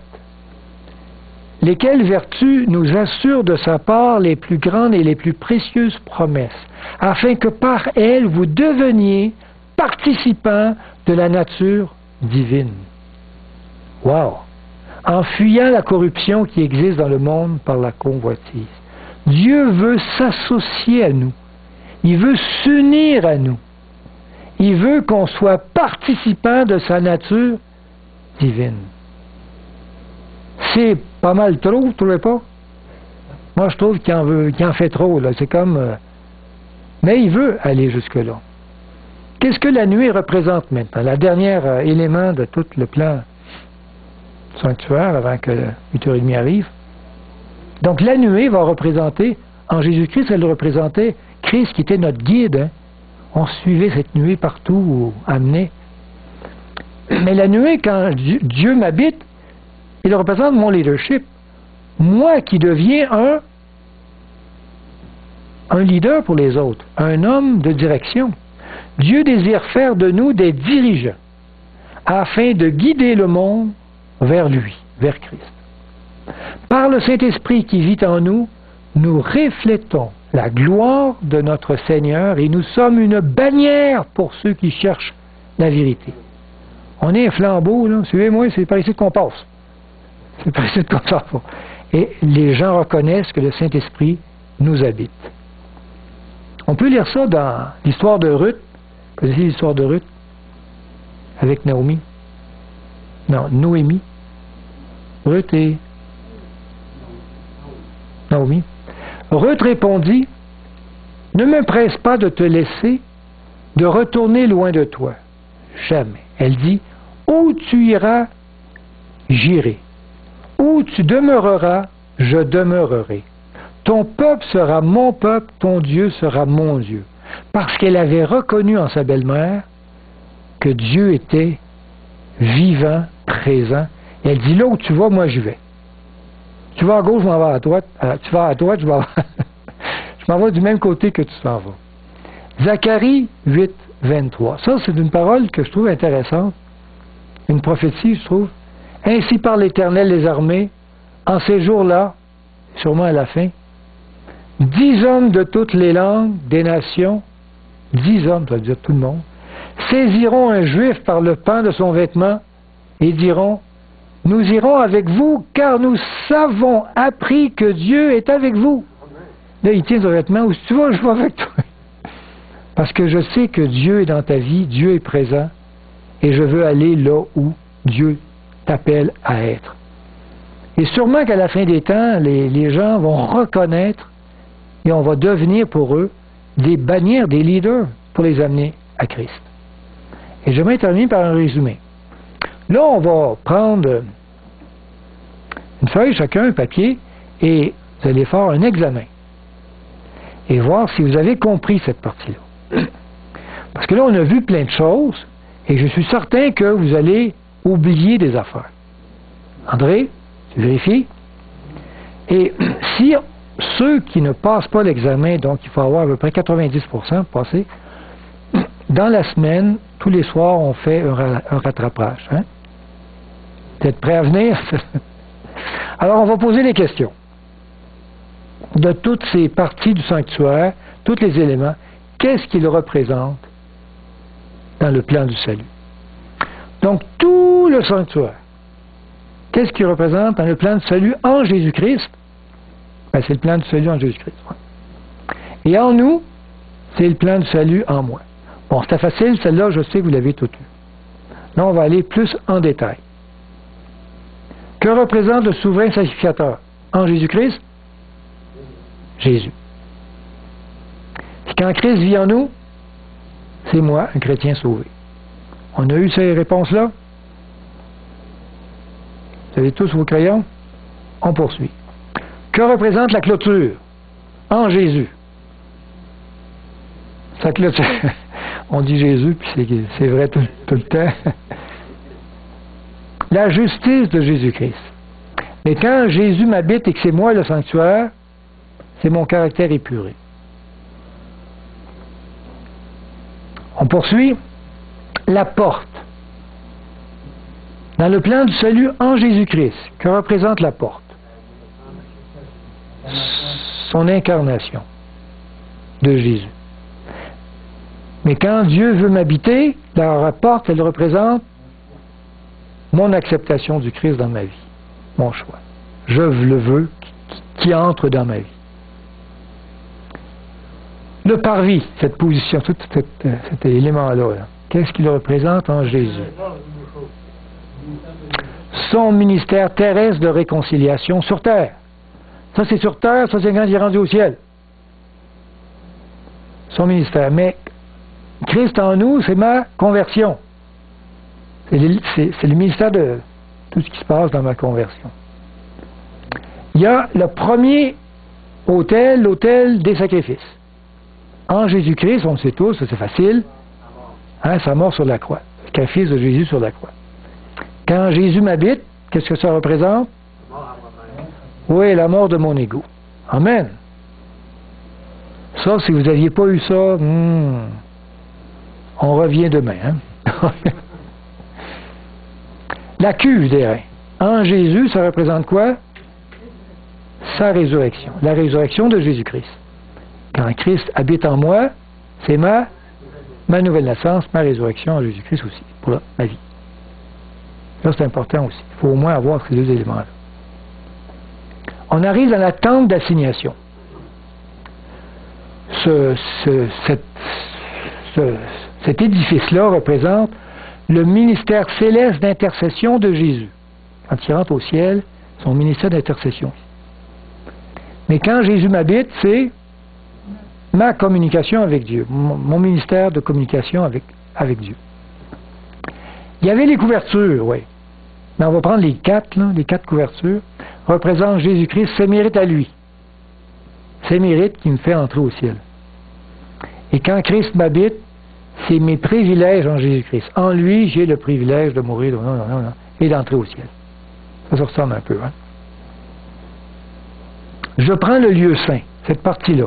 Lesquelles vertus nous assurent de sa part les plus grandes et les plus précieuses promesses, afin que par elles vous deveniez participants de la nature divine. Wow! En fuyant la corruption qui existe dans le monde par la convoitise. Dieu veut s'associer à nous. Il veut s'unir à nous. Il veut qu'on soit participant de sa nature divine. C'est pas mal trop, vous ne trouvez pas? Moi, je trouve qu'il en fait trop, là. C'est comme... mais il veut aller jusque-là. Qu'est-ce que la nuée représente maintenant? La dernière élément de tout le plan sanctuaire avant que 8h30 arrive. Donc la nuée va représenter, en Jésus-Christ, elle représentait Christ qui était notre guide. Hein? On suivait cette nuée partout où amenait. Mais la nuée, quand Dieu m'habite, il représente mon leadership. Moi qui deviens un leader pour les autres, un homme de direction. Dieu désire faire de nous des dirigeants afin de guider le monde vers lui, vers Christ. Par le Saint-Esprit qui vit en nous, nous reflétons la gloire de notre Seigneur et nous sommes une bannière pour ceux qui cherchent la vérité. On est un flambeau, là. Suivez-moi, c'est par ici qu'on passe. C'est par ici qu'on passe. Et les gens reconnaissent que le Saint-Esprit nous habite. On peut lire ça dans l'histoire de Ruth. Vous connaissez l'histoire de Ruth? Avec Naomi. Non, Noémie. Ruth et Naomi. Ruth répondit, « Ne me presse pas de te laisser, de retourner loin de toi. » Jamais. Elle dit, « Où tu iras, j'irai. Où tu demeureras, je demeurerai. Ton peuple sera mon peuple, ton Dieu sera mon Dieu. » Parce qu'elle avait reconnu en sa belle-mère que Dieu était vivant, présent. Et elle dit, là où tu vas, moi je vais. Tu vas à gauche, je m'en vais à droite. Tu vas à droite, je m'en vais du même côté que tu t'en vas. Zacharie 8, 23. Ça, c'est une parole que je trouve intéressante. Une prophétie, je trouve. Ainsi parle l'Éternel des armées, en ces jours-là, sûrement à la fin, 10 hommes de toutes les langues, des nations, 10 hommes, ça veut dire tout le monde, saisiront un juif par le pan de son vêtement et diront, nous irons avec vous, car nous savons appris que Dieu est avec vous. Là, il tient son vêtement, où tu vas, je vais avec toi. Parce que je sais que Dieu est dans ta vie, Dieu est présent, et je veux aller là où Dieu t'appelle à être. Et sûrement qu'à la fin des temps, les gens vont reconnaître et on va devenir pour eux des bannières, des leaders pour les amener à Christ. Et j'aimerais terminer par un résumé. Là, on va prendre une feuille, chacun, un papier, et vous allez faire un examen. Et voir si vous avez compris cette partie-là. Parce que là, on a vu plein de choses, et je suis certain que vous allez oublier des affaires. André, tu vérifies? Et si ceux qui ne passent pas l'examen, donc il faut avoir à peu près 90% pour passer, dans la semaine, tous les soirs, on fait un rattrapage. Hein? Vous êtes prêts à venir? Alors, on va poser des questions. De toutes ces parties du sanctuaire, tous les éléments, qu'est-ce qu'ils représentent dans le plan du salut? Donc, tout le sanctuaire, qu'est-ce qu'il représente dans le plan du salut en Jésus-Christ? Ben, c'est le plan du salut en Jésus-Christ. Et en nous, c'est le plan du salut en moi. Bon, c'était facile, celle-là, je sais que vous l'avez toute lue. Là, on va aller plus en détail. Que représente le souverain sacrificateur en Jésus-Christ? Jésus. Et quand Christ vit en nous, c'est moi, un chrétien sauvé. On a eu ces réponses-là? Vous avez tous vos crayons? On poursuit. Que représente la clôture en Jésus? Sa clôture. On dit Jésus, puis c'est vrai tout le temps. La justice de Jésus-Christ. Mais quand Jésus m'habite et que c'est moi le sanctuaire, c'est mon caractère épuré. On poursuit. La porte. Dans le plan du salut en Jésus-Christ, que représente la porte? Son incarnation de Jésus. Mais quand Dieu veut m'habiter, la porte, elle représente mon acceptation du Christ dans ma vie, mon choix. Je le veux qui entre dans ma vie. Le parvis, cette position, tout cet élément-là, qu'est-ce qu'il représente en Jésus? Son ministère terrestre de réconciliation sur terre. Ça, c'est sur terre, ça, c'est quand il est rendu au ciel. Son ministère. Mais Christ en nous, c'est ma conversion. C'est le ministère de tout ce qui se passe dans ma conversion. Il y a le premier autel, l'autel des sacrifices. En Jésus-Christ, on le sait tous, c'est facile, hein, sa mort sur la croix, le sacrifice de Jésus sur la croix. Quand Jésus m'habite, qu'est-ce que ça représente? Oui, la mort de mon ego. Amen. Ça, si vous n'aviez pas eu ça, on revient demain. Hein? La cuve des reins. En Jésus, ça représente quoi? Sa résurrection. La résurrection de Jésus-Christ. Quand Christ habite en moi, c'est ma nouvelle naissance, ma résurrection en Jésus-Christ aussi, pour ma vie. Ça, c'est important aussi. Il faut au moins avoir ces deux éléments-là. On arrive dans la tente d'assignation. Cet édifice-là représente le ministère céleste d'intercession de Jésus. Quand il rentre au ciel, son ministère d'intercession. Mais quand Jésus m'habite, c'est ma communication avec Dieu, mon ministère de communication avec Dieu. Il y avait les couvertures, oui. Mais on va prendre les quatre couvertures, représentent Jésus-Christ, ses mérites à lui. Ses mérites qui me fait entrer au ciel. Et quand Christ m'habite, c'est mes privilèges en Jésus-Christ. En lui, j'ai le privilège de mourir et d'entrer au ciel. Ça ressemble un peu. Hein? Je prends le lieu saint, cette partie-là.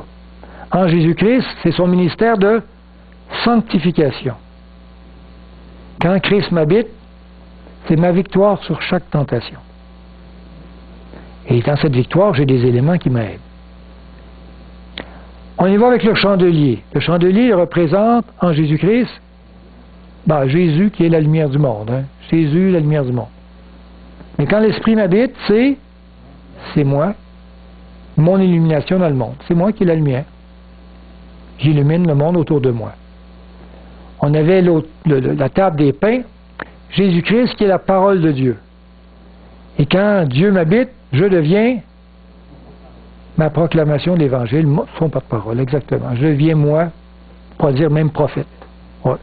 En Jésus-Christ, c'est son ministère de sanctification. Quand Christ m'habite, c'est ma victoire sur chaque tentation. Et dans cette victoire, j'ai des éléments qui m'aident. On y va avec le chandelier. Le chandelier il représente, en Jésus-Christ, Jésus qui est la lumière du monde. Hein? Jésus, la lumière du monde. Mais quand l'Esprit m'habite, c'est moi, mon illumination dans le monde. C'est moi qui ai la lumière. J'illumine le monde autour de moi. On avait la table des pains, Jésus-Christ qui est la parole de Dieu. Et quand Dieu m'habite, je deviens ma proclamation de l'Évangile, son porte-parole, exactement. Je deviens moi, pour dire même prophète. Ouais.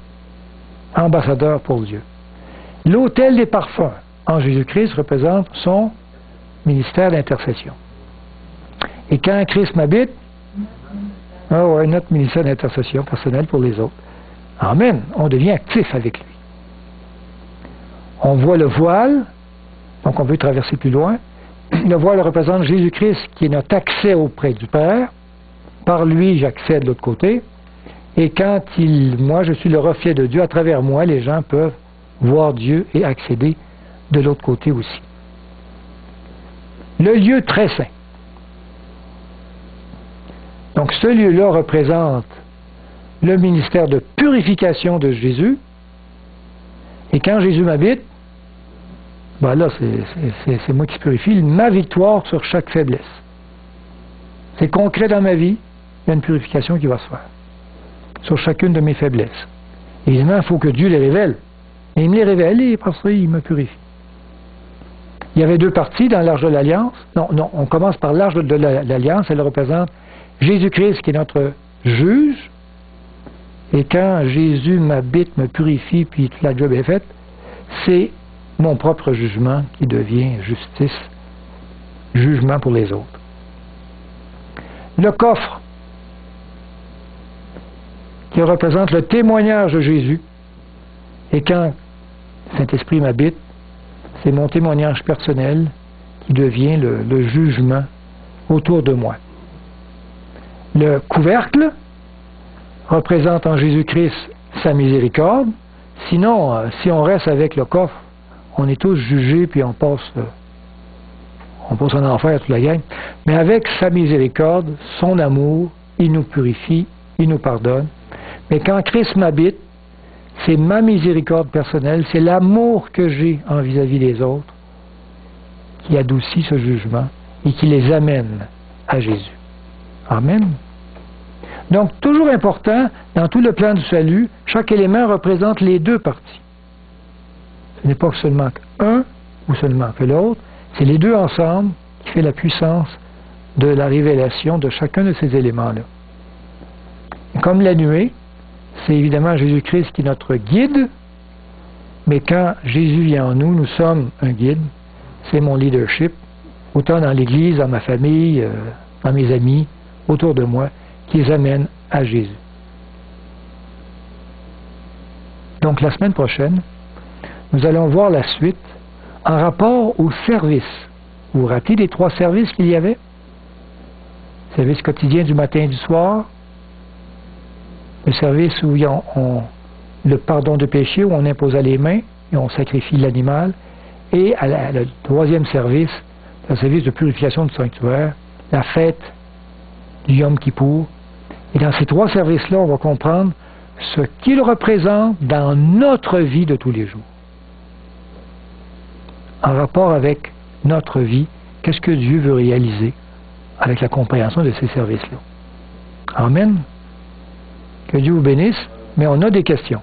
Ambassadeur pour Dieu. L'autel des parfums, en Jésus-Christ, représente son ministère d'intercession. Et quand Christ m'habite, notre ministère d'intercession personnelle pour les autres. Amen. On devient actif avec lui. On voit le voile, donc on veut traverser plus loin. Le voile représente Jésus-Christ qui est notre accès auprès du Père. Par lui, j'accède de l'autre côté. Et quand moi, je suis le reflet de Dieu, à travers moi, les gens peuvent voir Dieu et accéder de l'autre côté aussi. Le lieu très saint. Donc ce lieu-là représente le ministère de purification de Jésus. Et quand Jésus m'habite, là, c'est moi qui purifie ma victoire sur chaque faiblesse. C'est concret dans ma vie, il y a une purification qui va se faire sur chacune de mes faiblesses. Évidemment, il faut que Dieu les révèle. Et il me les révèle et par ça, il me purifie. Il y avait deux parties dans l'Arche de l'Alliance. Non, on commence par l'Arche de l'Alliance. Elle représente Jésus-Christ qui est notre juge. Et quand Jésus m'habite, me purifie, puis toute la job est faite, c'est mon propre jugement qui devient justice, jugement pour les autres. Le coffre, qui représente le témoignage de Jésus. Et quand Saint-Esprit m'habite, c'est mon témoignage personnel qui devient le jugement autour de moi. Le couvercle représente en Jésus-Christ sa miséricorde. Sinon, si on reste avec le coffre, on est tous jugés puis on passe en enfer toute la gang. Mais avec sa miséricorde, son amour, il nous purifie, il nous pardonne. Mais quand Christ m'habite, c'est ma miséricorde personnelle, c'est l'amour que j'ai en vis-à-vis des autres qui adoucit ce jugement et qui les amène à Jésus. Amen. Donc, toujours important, dans tout le plan du salut, chaque élément représente les deux parties. Ce n'est pas seulement un ou seulement que l'autre, c'est les deux ensemble qui fait la puissance de la révélation de chacun de ces éléments-là. Comme la nuée, c'est évidemment Jésus-Christ qui est notre guide, mais quand Jésus vient en nous, nous sommes un guide. C'est mon leadership, autant dans l'Église, dans ma famille, dans mes amis, autour de moi, qui les amène à Jésus. Donc la semaine prochaine, nous allons voir la suite en rapport au service. Vous vous rappelez des 3 services qu'il y avait? Service quotidien du matin et du soir, le service où on le pardon de péché, où on imposa les mains et on sacrifie l'animal, et le 3e service, le service de purification du sanctuaire, la fête du Yom Kippour. Et dans ces 3 services-là, on va comprendre ce qu'ils représentent dans notre vie de tous les jours. En rapport avec notre vie, qu'est-ce que Dieu veut réaliser avec la compréhension de ces services-là. Amen. Que Dieu vous bénisse, mais on a des questions.